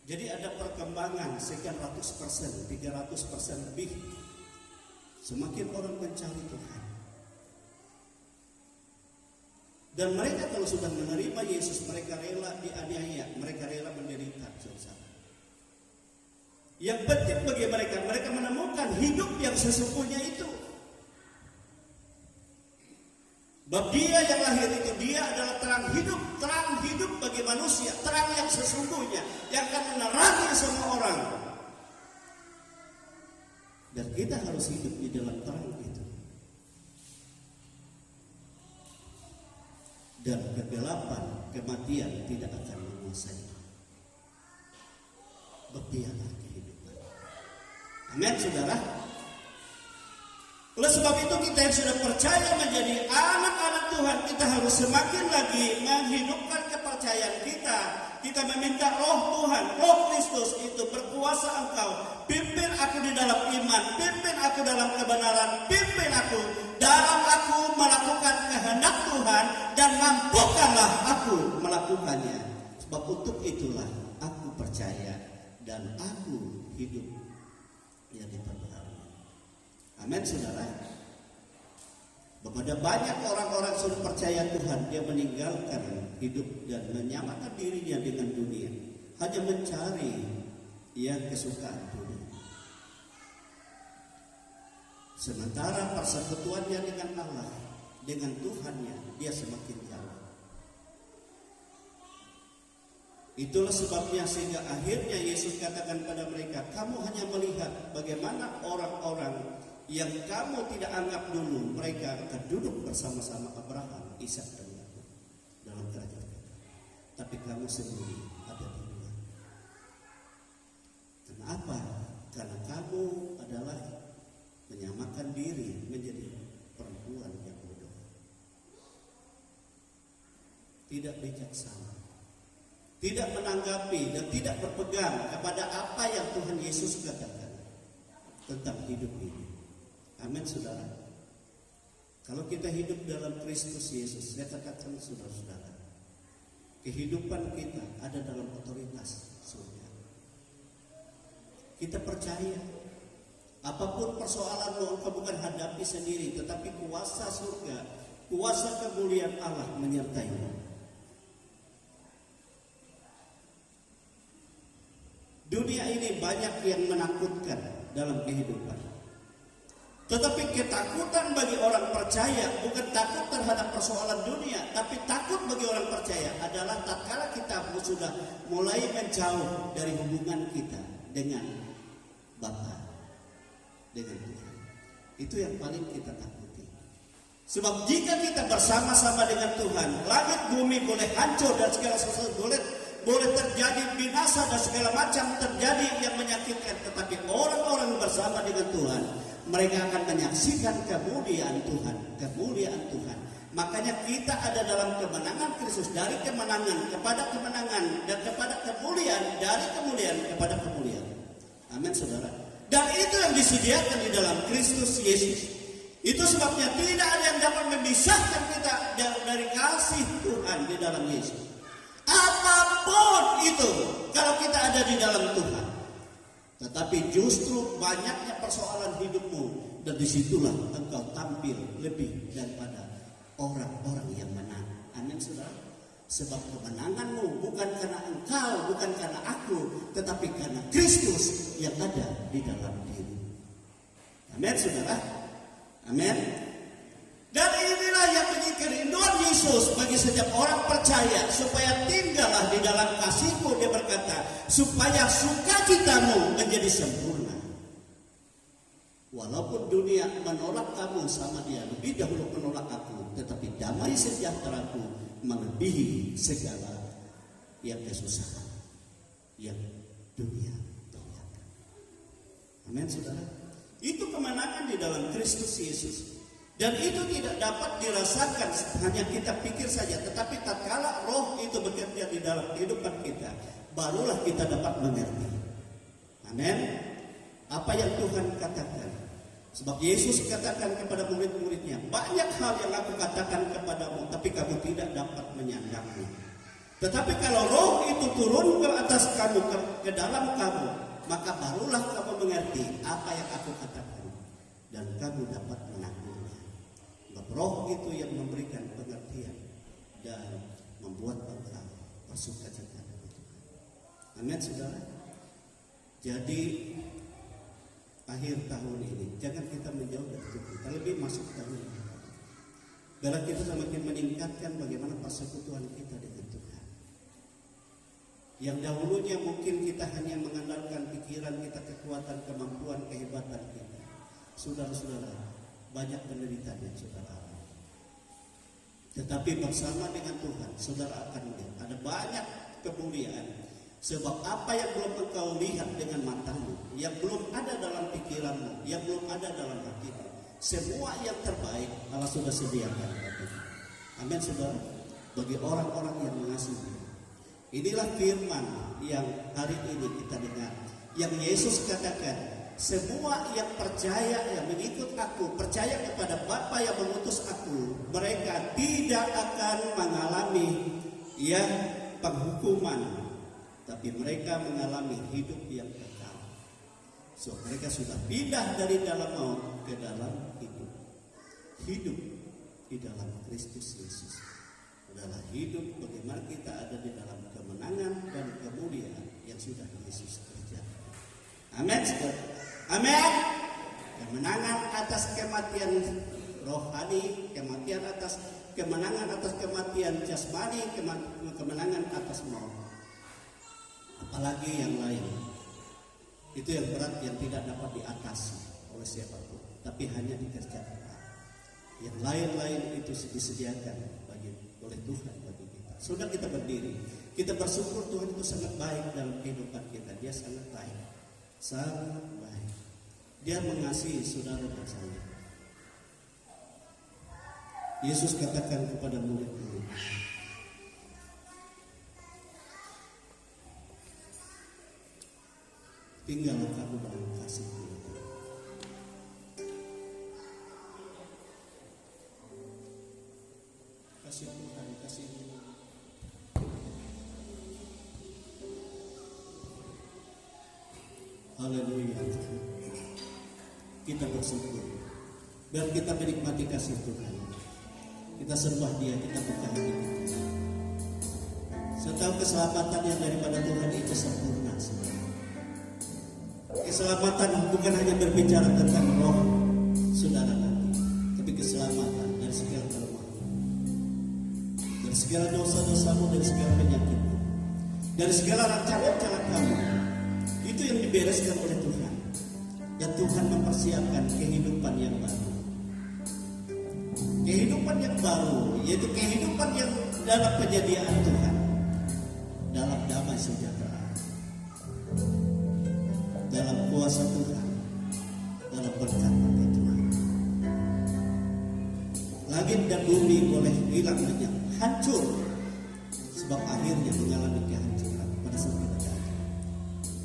C: Jadi ada perkembangan sekian ratus persen, 300% lebih. Semakin orang mencari Tuhan. Dan mereka kalau sudah menerima Yesus, mereka rela dianiaya, mereka rela menderita. Yang penting bagi mereka, mereka menemukan hidup yang sesungguhnya itu. Sebab dia yang lahir itu, dia adalah terang hidup bagi manusia, terang yang sesungguhnya, yang akan menerangi semua orang. Dan kita harus hidup di dalam terang itu. Dan kegelapan, kematian tidak akan menguasai. Berdialah kehidupan. Amin, saudara. Oleh sebab itu kita yang sudah percaya menjadi anak-anak Tuhan, kita harus semakin lagi menghidupkan kepercayaan kita. Kita meminta Roh Tuhan, Roh Kristus itu berkuasa engkau. Pimpin aku di dalam iman, pimpin aku dalam kebenaran, pimpin aku dalam aku melakukan kehendak Tuhan, dan mampukanlah aku melakukannya. Sebab untuk itulah aku percaya dan aku hidup yang diperbaharui. Amin, saudara. Kepada banyak orang-orang sudah percaya Tuhan, dia meninggalkan hidup dan menyamakan dirinya dengan dunia, hanya mencari yang kesukaan dunia. Sementara persekutuannya dengan Allah, dengan Tuhannya, dia semakin jauh. Itulah sebabnya sehingga akhirnya Yesus katakan pada mereka, kamu hanya melihat bagaimana orang-orang yang kamu tidak anggap dulu, mereka akan duduk bersama-sama Abraham, Ishak dan Yakub dalam kerajaan Allah. Tapi kamu sendiri ada di luar. Kenapa? Karena kamu adalah menyamakan diri menjadi perempuan yang bodoh, tidak bijaksana, tidak menanggapi dan tidak berpegang kepada apa yang Tuhan Yesus katakan tentang hidup ini. Amin, saudara. Kalau kita hidup dalam Kristus Yesus, saya katakan saudara-saudara, kehidupan kita ada dalam otoritas surga. Kita percaya apapun persoalanmu, engkau bukan hadapi sendiri, tetapi kuasa surga, kuasa kemuliaan Allah menyertaimu. Dunia ini banyak yang menakutkan dalam kehidupan. Tetapi ketakutan bagi orang percaya bukan takut terhadap persoalan dunia, tapi takut bagi orang percaya adalah tatkala kita sudah mulai menjauh dari hubungan kita dengan Bapa, dengan Tuhan. Itu yang paling kita takuti. Sebab jika kita bersama-sama dengan Tuhan, langit bumi boleh hancur dan segala sesuatu boleh terjadi binasa dan segala macam terjadi yang menyakitkan, tetapi orang-orang bersama dengan Tuhan, mereka akan menyaksikan kemuliaan Tuhan, kemuliaan Tuhan. Makanya kita ada dalam kemenangan Kristus, dari kemenangan kepada kemenangan dan kepada kemuliaan, dari kemuliaan kepada kemuliaan. Amin, saudara. Dan itu yang disediakan di dalam Kristus Yesus. Itu sebabnya tidak ada yang dapat memisahkan kita dari kasih Tuhan di dalam Yesus. Apapun itu, kalau kita ada di dalam Tuhan. Tetapi justru banyaknya persoalan hidupmu, dan disitulah engkau tampil lebih daripada orang-orang yang menang. Amin, saudara. Sebab kemenanganmu bukan karena engkau, bukan karena aku, tetapi karena Kristus yang ada di dalam diri. Amin, saudara. Amin. Dan inilah yang menjadi kerinduan Yesus bagi setiap orang percaya, supaya tinggallah di dalam kasih-Ku. Dia berkata, supaya sukacitamu menjadi sempurna. Walaupun dunia menolak kamu sama dia, lebih dahulu menolak aku, tetapi damai sejahtera-Ku melebihi segala yang kesusahan yang dunia tinggalkan. Amin, saudara. Itu kemenangan di dalam Kristus Yesus. Dan itu tidak dapat dirasakan hanya kita pikir saja, tetapi tatkala Roh itu bekerja di dalam kehidupan kita, barulah kita dapat mengerti. Amin. Apa yang Tuhan katakan. Sebab Yesus katakan kepada murid-muridnya, banyak hal yang aku katakan kepadamu, tapi kamu tidak dapat menyandangnya. Tetapi kalau Roh itu turun ke atas kamu, ke dalam kamu, maka barulah kamu mengerti apa yang aku katakan, dan kamu dapat menanggung. Roh itu yang memberikan pengertian dan membuat engkau bersukacita. Amin, saudara. Jadi akhir tahun ini jangan kita menjauh dari Tuhan, kita lebih masuk tahun ini. Biarlah kita semakin meningkatkan bagaimana persekutuan kita dengan Tuhan. Yang dahulunya mungkin kita hanya mengandalkan pikiran kita, kekuatan, kemampuan, kehebatan kita. Saudara-saudara, banyak penderitaan yang saudara alami. Tetapi bersama dengan Tuhan, saudara akan melihat ada banyak kemuliaan. Sebab apa yang belum engkau lihat dengan matamu, yang belum ada dalam pikiranmu, yang belum ada dalam hatimu, semua yang terbaik Allah sudah sediakan. Amin, saudara. Bagi orang-orang yang mengasihi. Inilah firman yang hari ini kita dengar, yang Yesus katakan, semua yang percaya, yang mengikut aku, percaya kepada Bapa yang mengutus aku, mereka tidak akan mengalami penghukuman, tapi mereka mengalami hidup yang kekal. So mereka sudah pindah dari dalam maut ke dalam hidup. Hidup di dalam Kristus Yesus adalah hidup bagaimana kita ada di dalam kemenangan dan kemuliaan yang sudah Yesus kerjakan. Amin. Amin. Kemenangan atas kematian rohani, kemenangan atas kematian jasmani, kemenangan atas maut. Apalagi yang lain. Itu yang berat yang tidak dapat diatasi oleh siapapun, tapi hanya dikerjakan. Yang lain-lain itu disediakan oleh Tuhan bagi kita. Sudah kita berdiri, kita bersyukur Tuhan itu sangat baik dalam kehidupan kita. Dia sangat baik, sangat baik. Dia mengasihi saudara dan saya. Yesus katakan kepada murid-murid, tinggallah kamu dalam kasih Tuhan. Kasih Tuhan, kasih Tuhan. Haleluya. Kita bersyukur. Biar kita menikmati kasih Tuhan. Kita sembah Dia, kita buka hati kita. Setahu keselamatan yang daripada Tuhan itu sempurna. Keselamatan bukan hanya berbicara tentang roh saudara nanti, tapi keselamatan dari segala kelemahan, dari segala dosa-dosamu, dari segala penyakitmu, dari segala rancangan-rancangan kamu. Itu yang dibereskan oleh Tuhan. Dan Tuhan mempersiapkan kehidupan yang baru. Kehidupan yang baru, yaitu kehidupan yang dalam penyediaan Tuhan, dalam damai sejahtera, dalam kuasa Tuhan, dalam berkat Tuhan. Langit dan bumi boleh hilang lenyap, hancur, sebab akhirnya mengalami kehancuran pada saat kita jatuh.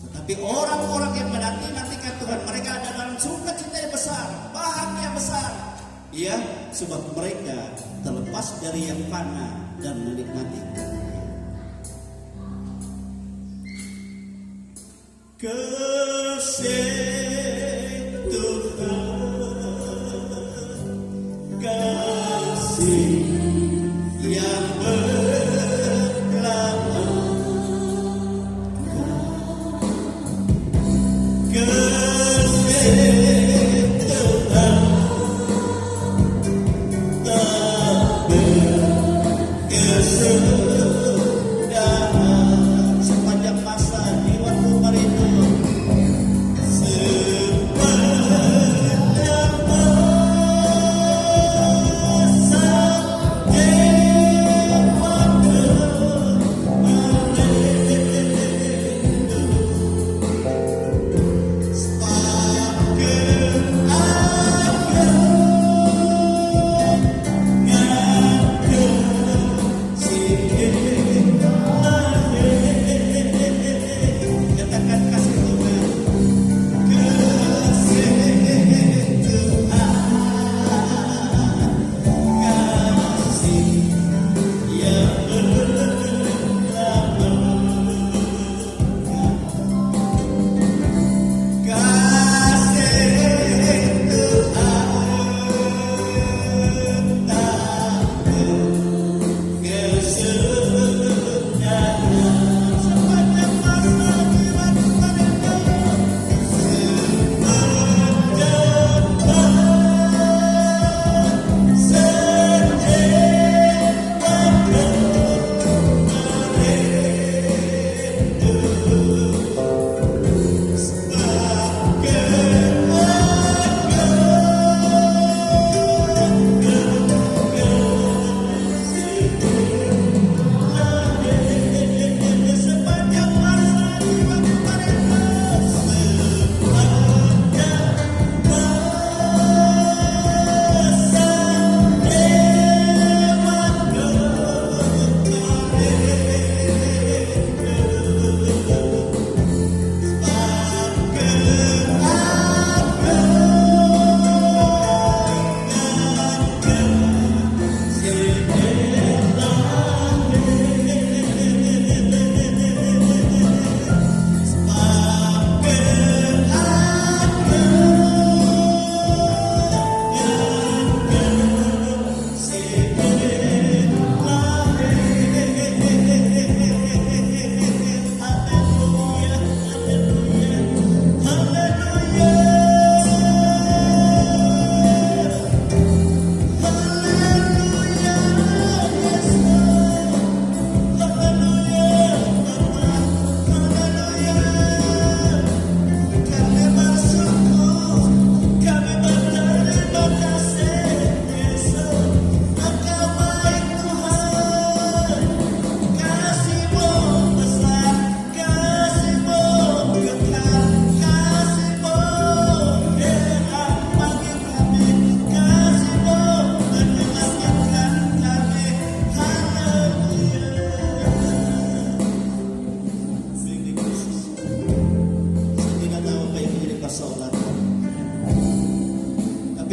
C: Tetapi orang-orang yang menanti-nantikan Tuhan, mereka ada dalam sukacita yang besar, bahagia besar. Ya, sebab mereka terlepas dari yang fana dan menikmati kasih Tuhan, kasih yang berlama, kasih Tuhan tak berkesudahan sepanjang masa di waktu merindu.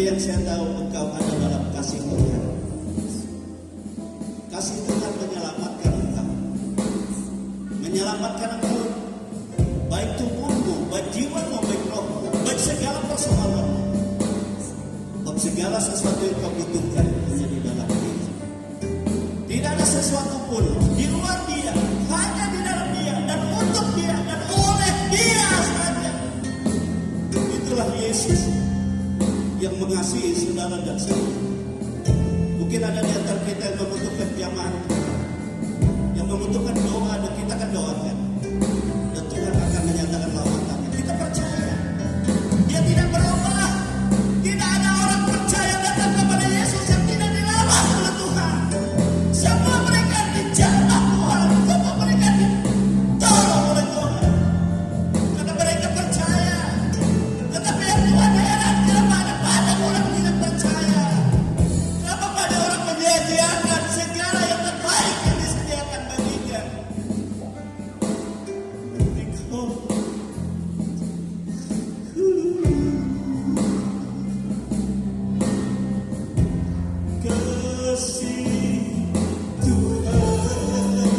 C: Tapi yang saya tahu engkau ada dalam kasih Tuhan. Kasih Tuhan menyelamatkan engkau. Menyelamatkan engkau. Baik tubuhmu, baik jiwamu, baik rohmu, baik segala persoalanmu. Baik segala sesuatu yang kau butuhkan hanya di dalam Dia. Tidak ada sesuatu pun di luar Dia, hanya di dalam Dia dan untuk Dia dan oleh Dia saja. saudara dan saya. Mungkin ada di antara kita yang membutuhkan jamaah, yang membutuhkan doa, dan kita akan doakan. Dan Tuhan akan menyatakan lawatan. Kita percaya Dia tidak berubah. Tidak ada orang percaya datang kepada Yesus yang tidak dilawan oleh Tuhan. Semua mereka dijamah Tuhan, semua mereka ditolong oleh Tuhan, karena mereka percaya. Tetapi yang Tuhan heran, kenapa ada banyak orang tidak percaya? Kenapa banyak orang menyia-nyiakan segala yang terbaik yang disediakan baginya? Kasih Tuhan, kasih yang berlama.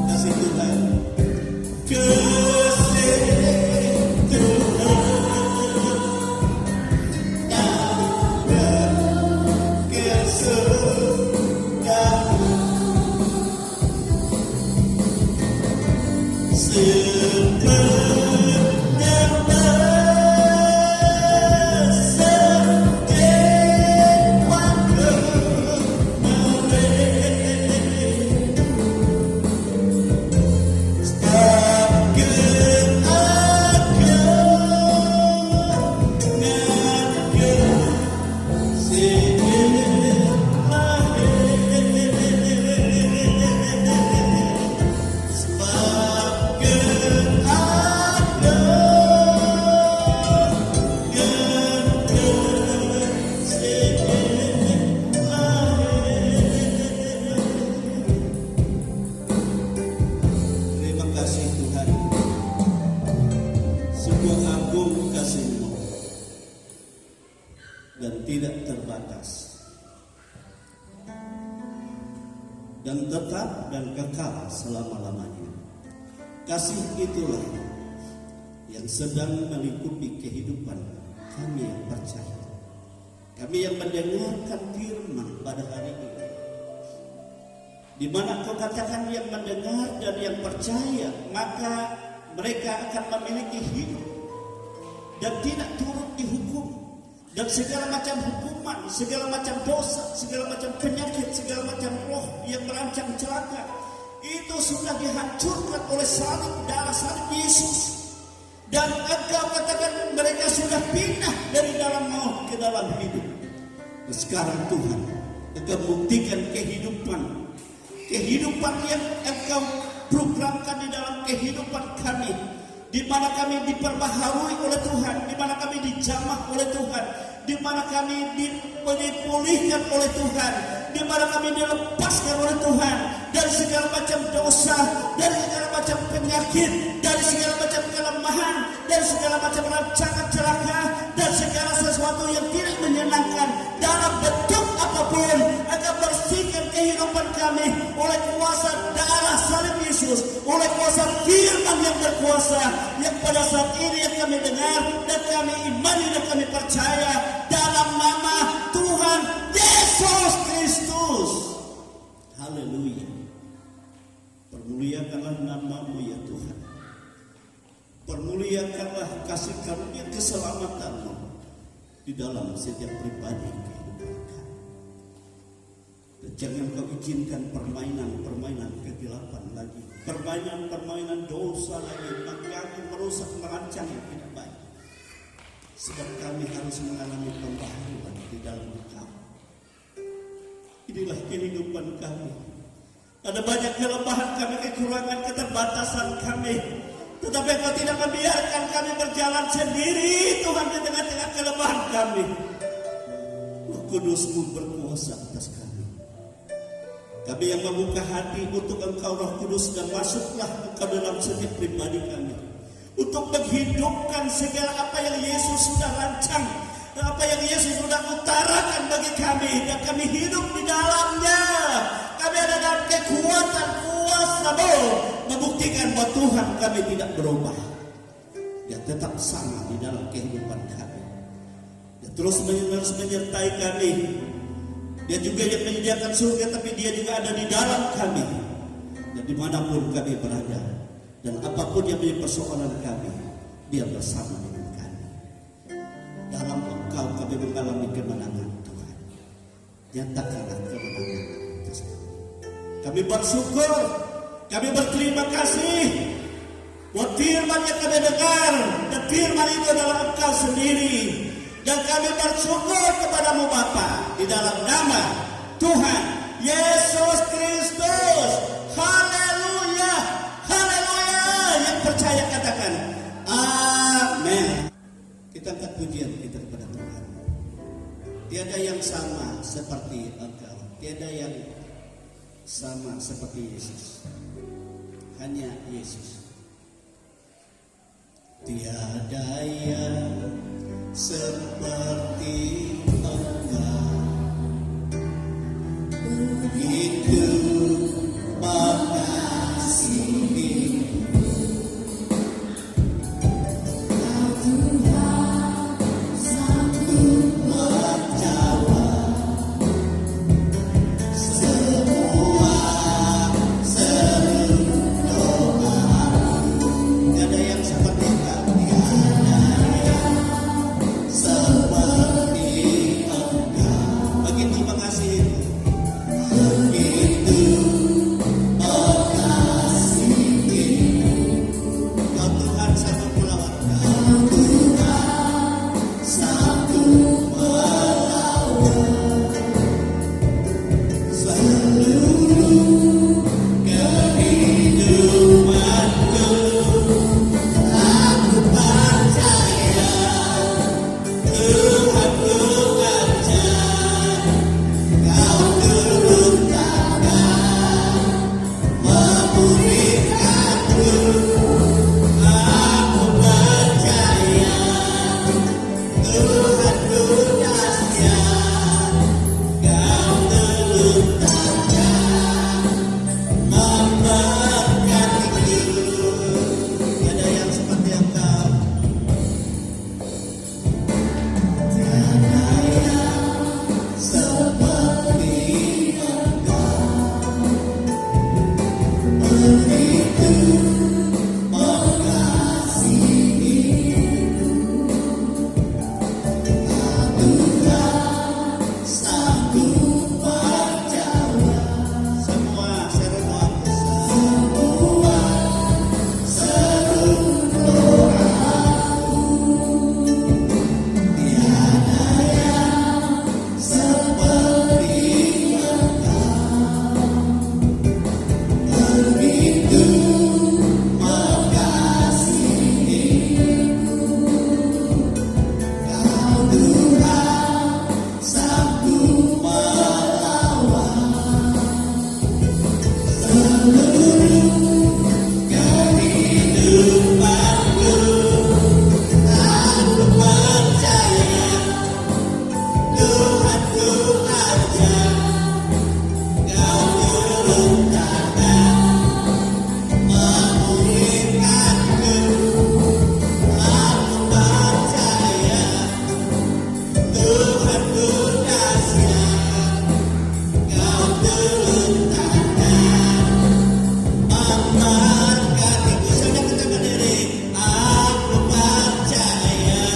C: Kasih Tuhan, kasih Tuhan, ada kesudahan Terima kasih Tuhan, sungguh agung kasih-Mu dan tidak terbatas, dan tetap dan kekal selama-lamanya. Kasih itulah yang sedang melingkupi kehidupan kami yang percaya, kami yang mendengarkan firman pada hari ini. Di mana Kau katakan yang mendengar dan yang percaya, maka mereka akan memiliki hidup dan tidak turut dihukum. Dan segala macam hukuman, segala macam dosa, segala macam penyakit, segala macam roh yang merancang celaka, itu sudah dihancurkan oleh salib, darah salib Yesus. Dan Engkau katakan mereka sudah pindah dari dalam maut ke dalam hidup. Dan sekarang Tuhan, Engkau buktikan kehidupan yang Engkau programkan di dalam kehidupan kami, di mana kami diperbaharui oleh Tuhan, di mana kami dijamah oleh Tuhan, di mana kami dipulihkan oleh Tuhan, di mana kami dilepaskan oleh Tuhan dari segala macam dosa, dari segala macam penyakit, dari segala macam kelemahan, dari segala macam rancangan celaka, dan segala sesuatu yang tidak menyenangkan dalam bentuk apapun. Akan bersihkan kehidupan kami oleh kuasa darah salib Yesus, oleh kuasa firman yang berkuasa, yang pada saat ini yang kami dengar dan kami imani dan kami percaya dalam nama Tuhan Yesus Kristus. Haleluya. Permuliakanlah nama-Mu ya Tuhan. Permuliakanlah kasih karunia keselamatan-Mu di dalam setiap pribadi kehidupan kami. Dan jangan Kau izinkan permainan-permainan kegelapan lagi, permainan-permainan dosa lagi yang merusak, merancang yang tidak baik. Sebab kami harus mengalami pembaharuan di dalam Engkau. Inilah kehidupan kami. Ada banyak kelemahan kami, kekurangan, keterbatasan kami, tetapi Engkau tidak membiarkan kami berjalan sendiri Tuhan di tengah-tengah kelemahan kami. Roh Kudus-Mu berkuasa atas kami. Kami yang membuka hati untuk Engkau Roh Kudus, dan masuklah Engkau dalam setiap pribadi kami untuk menghidupkan segala apa yang Yesus sudah rancang, dan apa yang Yesus sudah utarakan bagi kami, dan kami hidup di dalamnya. Kami ada dalam kekuatan kuasa-Mu membuktikan bahwa Tuhan kami tidak berubah, Dia tetap sama di dalam kehidupan kami. Dia terus menyertai kami. Dia juga yang menyediakan surga, tapi Dia juga ada di dalam kami. Dan dimanapun kami berada, dan apapun yang menjadi persoalan kami, Dia bersama dengan kami. Dalam Engkau kami mengalami kemenangan, Tuhan. Nyatakanlah kemenangan atas kami. Kami bersyukur, kami berterima kasih buat firman yang kami dengar, dan firman itu adalah Engkau sendiri. Dan kami bersyukur kepadamu Bapa di dalam nama Tuhan Yesus Kristus. Haleluya, haleluya. Yang percaya katakan amin. Kita angkat pujian kita kepada Tuhan. Tiada yang sama seperti Engkau, tiada yang sama seperti Yesus. Hanya Yesus. Tiada yang seperti Engkau, begitu mengasihi. Kau Tuhan sanggup menjawab semua seru doa. Tiada yang seperti Engkau, tiada yang seperti Engkau. Begitu mengasihi, begitu mengasihi. Kau Tuhan sanggup melawan, Kau Tuhan sanggup melawan seluruh kehidupanku. Aku percaya Tuhan ku aja, Kau turun tangan memulihkanku. Aku percaya Tuhan ku dahsyat, Kau turun tangan memberkatiku. Tiada yang seperti Engkau, tiada yang seperti Engkau. Begitu mengasihiku, Tuhan sanggup menjawab semua seru doaku, semua seru doaku. Tiada yang seperti Engkau, begitu mengasihiku. Kau Tuhan sanggup melawan seluruh kehidupanku. Aku percaya Tuhan ku aja, Kau turun tangan memulihkanku. Aku percaya Tuhan ku dahsyat, Kau turun tangan memberkatiku. Sudah kita berdiri. Aku percaya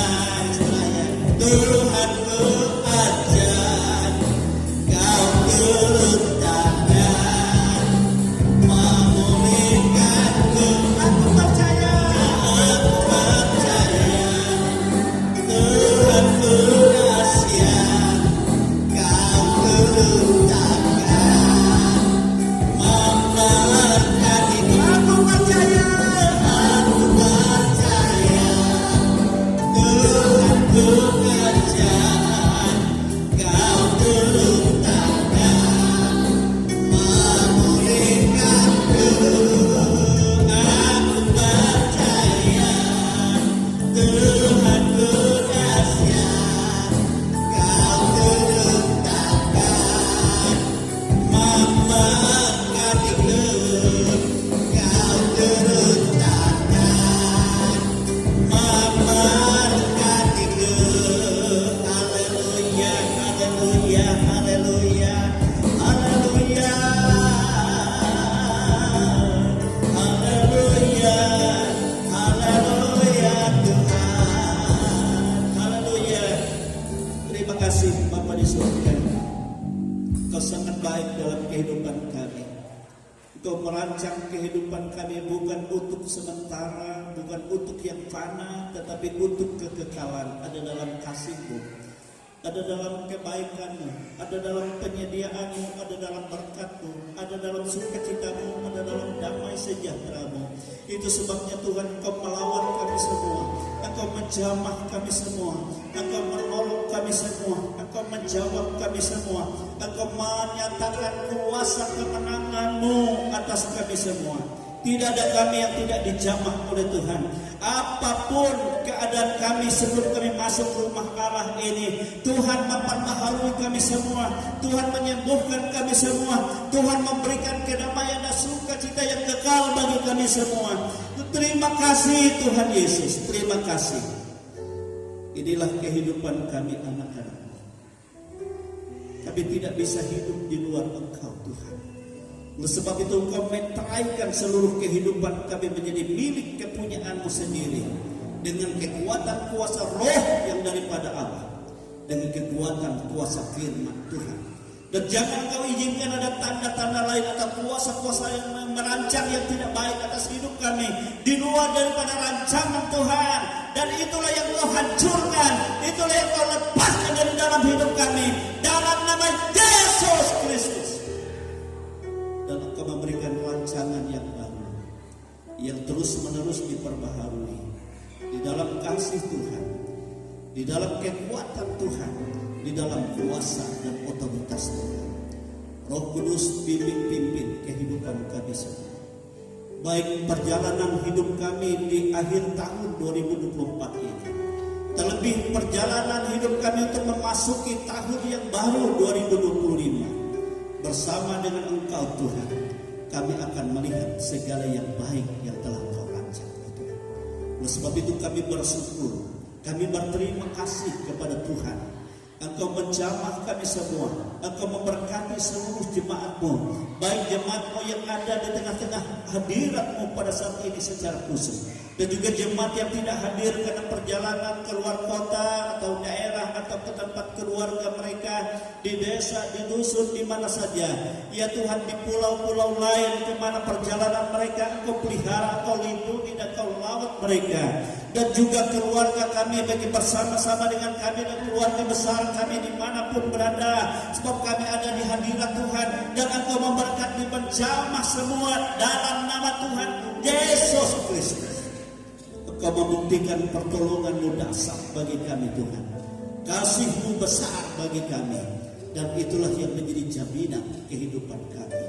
C: Tuhan ku ajar, Kau turun tangan memulihkanku. Aku percaya Tuhan ku dahsyat, Kau turun tangan memberkatiku. Aku percaya Tuhan ku ajar, kasih Bapa di surga. Engkau sangat baik dalam kehidupan kami. Engkau merancang kehidupan kami bukan untuk sementara, bukan untuk yang fana, tetapi untuk kekekalan. Ada dalam kasih-Mu, ada dalam kebaikan-Mu, ada dalam penyediaan-Mu, ada dalam berkat-Mu, ada dalam sukacita-Mu, ada dalam damai sejahtera-Mu. Itu sebabnya Tuhan, Engkau melawan kami semua, Engkau menjamah kami semua, Engkau menolong kami semua, Engkau menjawab kami semua, Engkau menyatakan kuasa kemenangan-Mu atas kami semua. Tidak ada kami yang tidak dijamah oleh Tuhan. Apapun keadaan kami sebelum kami masuk rumah Allah ini, Tuhan memperbaharui kami semua, Tuhan menyembuhkan kami semua, Tuhan memberikan kedamaian dan sukacita yang kekal bagi kami semua. Terima kasih Tuhan Yesus, terima kasih. Inilah kehidupan kami anak-anak. Kami tidak bisa hidup di luar Engkau Tuhan. Oleh sebab itu Engkau meteraikan seluruh kehidupan kami menjadi milik kepunyaan-Mu sendiri, dengan kekuatan kuasa roh yang daripada Allah, dengan kekuatan kuasa firman Tuhan. Dan jangan Engkau izinkan ada tanda-tanda lain atau kuasa-kuasa yang merancang yang tidak baik atas hidup kami di luar daripada rancangan Tuhan. Dan itulah yang Engkau hancurkan, itulah yang Engkau lepaskan dari dalam hidup kami, dalam nama Yesus Kristus. Dan Engkau memberikan rancangan yang baru, yang terus-menerus diperbaharui di dalam kasih Tuhan, di dalam kekuatan Tuhan, di dalam kuasa dan otoritas Tuhan. Roh Kudus pimpin kehidupan kami semua, baik perjalanan hidup kami di akhir tahun 2024 ini, terlebih perjalanan hidup kami untuk memasuki tahun yang baru 2025. Bersama dengan Engkau Tuhan, kami akan melihat segala yang baik yang telah Engkau rancang Tuhan. Oleh sebab itu kami bersyukur, kami berterima kasih kepada Tuhan. Engkau menjamah kami semua, Engkau memberkati seluruh jemaat-Mu, baik jemaat-Mu yang ada di tengah-tengah hadirat-Mu pada saat ini secara khusus, dan juga jemaat yang tidak hadir karena perjalanan keluar kota atau daerah atau ke tempat keluarga mereka di desa, di dusun, di mana saja. Ya Tuhan, di pulau-pulau lain kemana perjalanan mereka, Engkau pelihara, Engkau lindungi, dan Engkau lawat mereka. Dan juga keluarga kami bagi bersama-sama dengan kami dan keluarga besar kami dimanapun berada, sebab kami ada di hadirat Tuhan, dan Engkau memberkati menjamah semua dalam nama Tuhan Yesus Kristus. Engkau membuktikan pertolongan-Mu dahsyat bagi kami Tuhan, kasih-Mu besar bagi kami, dan itulah yang menjadi jaminan kehidupan kami.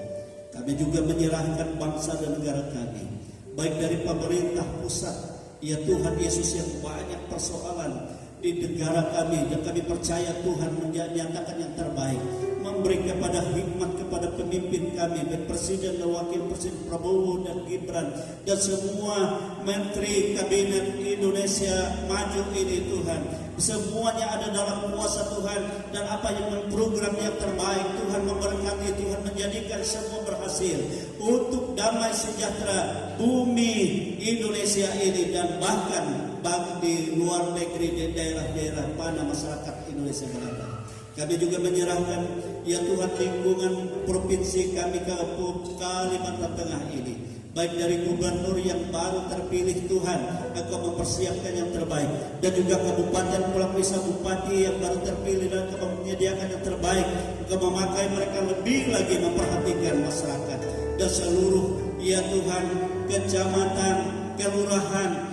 C: Kami juga menyerahkan bangsa dan negara kami, baik dari pemerintah pusat, ya Tuhan Yesus, yang banyak persoalan di negara kami, dan kami percaya Tuhan menyatakan yang terbaik, memberi kepada hikmat kepada pemimpin kami, baik Presiden dan Wakil Presiden Prabowo dan Gibran, dan semua Menteri Kabinet Indonesia Maju ini Tuhan. Semuanya ada dalam kuasa Tuhan, dan apa yang program yang terbaik Tuhan memberkati, Tuhan menjadikan semua berhasil untuk damai sejahtera bumi Indonesia ini, dan bahkan di luar negeri, di daerah-daerah mana masyarakat Indonesia berada. Kami juga menyerahkan ya Tuhan lingkungan provinsi kami ke Kalimantan Tengah ini, baik dari gubernur yang baru terpilih Tuhan, Engkau mempersiapkan yang terbaik, dan juga kabupaten Pulau Pisau bupati yang baru terpilih, dan Engkau menyediakan yang terbaik. Engkau memakai mereka lebih lagi memperhatikan masyarakat dan seluruh ya Tuhan kecamatan, kelurahan,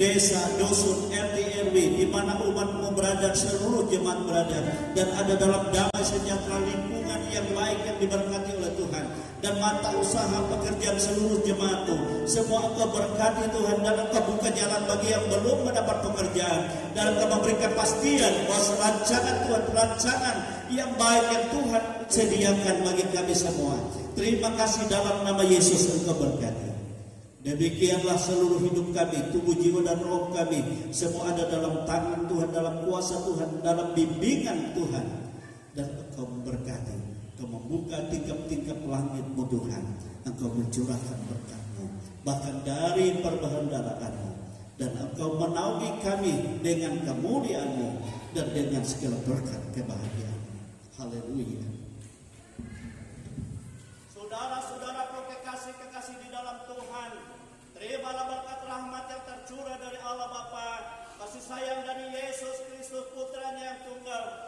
C: desa, dusun, RT, RW, di mana umat-Mu berada, seluruh jemaat berada, dan ada dalam damai sejahtera lingkungan yang baik yang diberkati oleh Tuhan, dan mata usaha pekerjaan seluruh jemaat-Mu semua Engkau berkati Tuhan, dan Engkau buka jalan bagi yang belum mendapat pekerjaan, dan Engkau memberikan pastian bahwa rancangan Tuhan, rancangan yang baik yang Tuhan sediakan bagi kami semua. Terima kasih dalam nama Yesus Engkau berkati. Demikianlah seluruh hidup kami, tubuh, jiwa, dan roh kami, semua ada dalam tangan Tuhan, dalam kuasa Tuhan, dalam bimbingan Tuhan. Dan Engkau memberkati, Engkau membuka tingkap-tingkap langit-Mu Tuhan, Engkau mencurahkan berkat-Mu, bahkan dari perbendaharaan-Mu, dan Engkau menaungi kami dengan kemuliaan-Mu dan dengan segala berkat kebahagiaan. Haleluya. Saudara-saudaraku kekasih-kekasih di dalam Tuhan, terimalah berkat rahmat yang tercurah dari Allah Bapa, kasih sayang dari Yesus Kristus Putranya yang tunggal,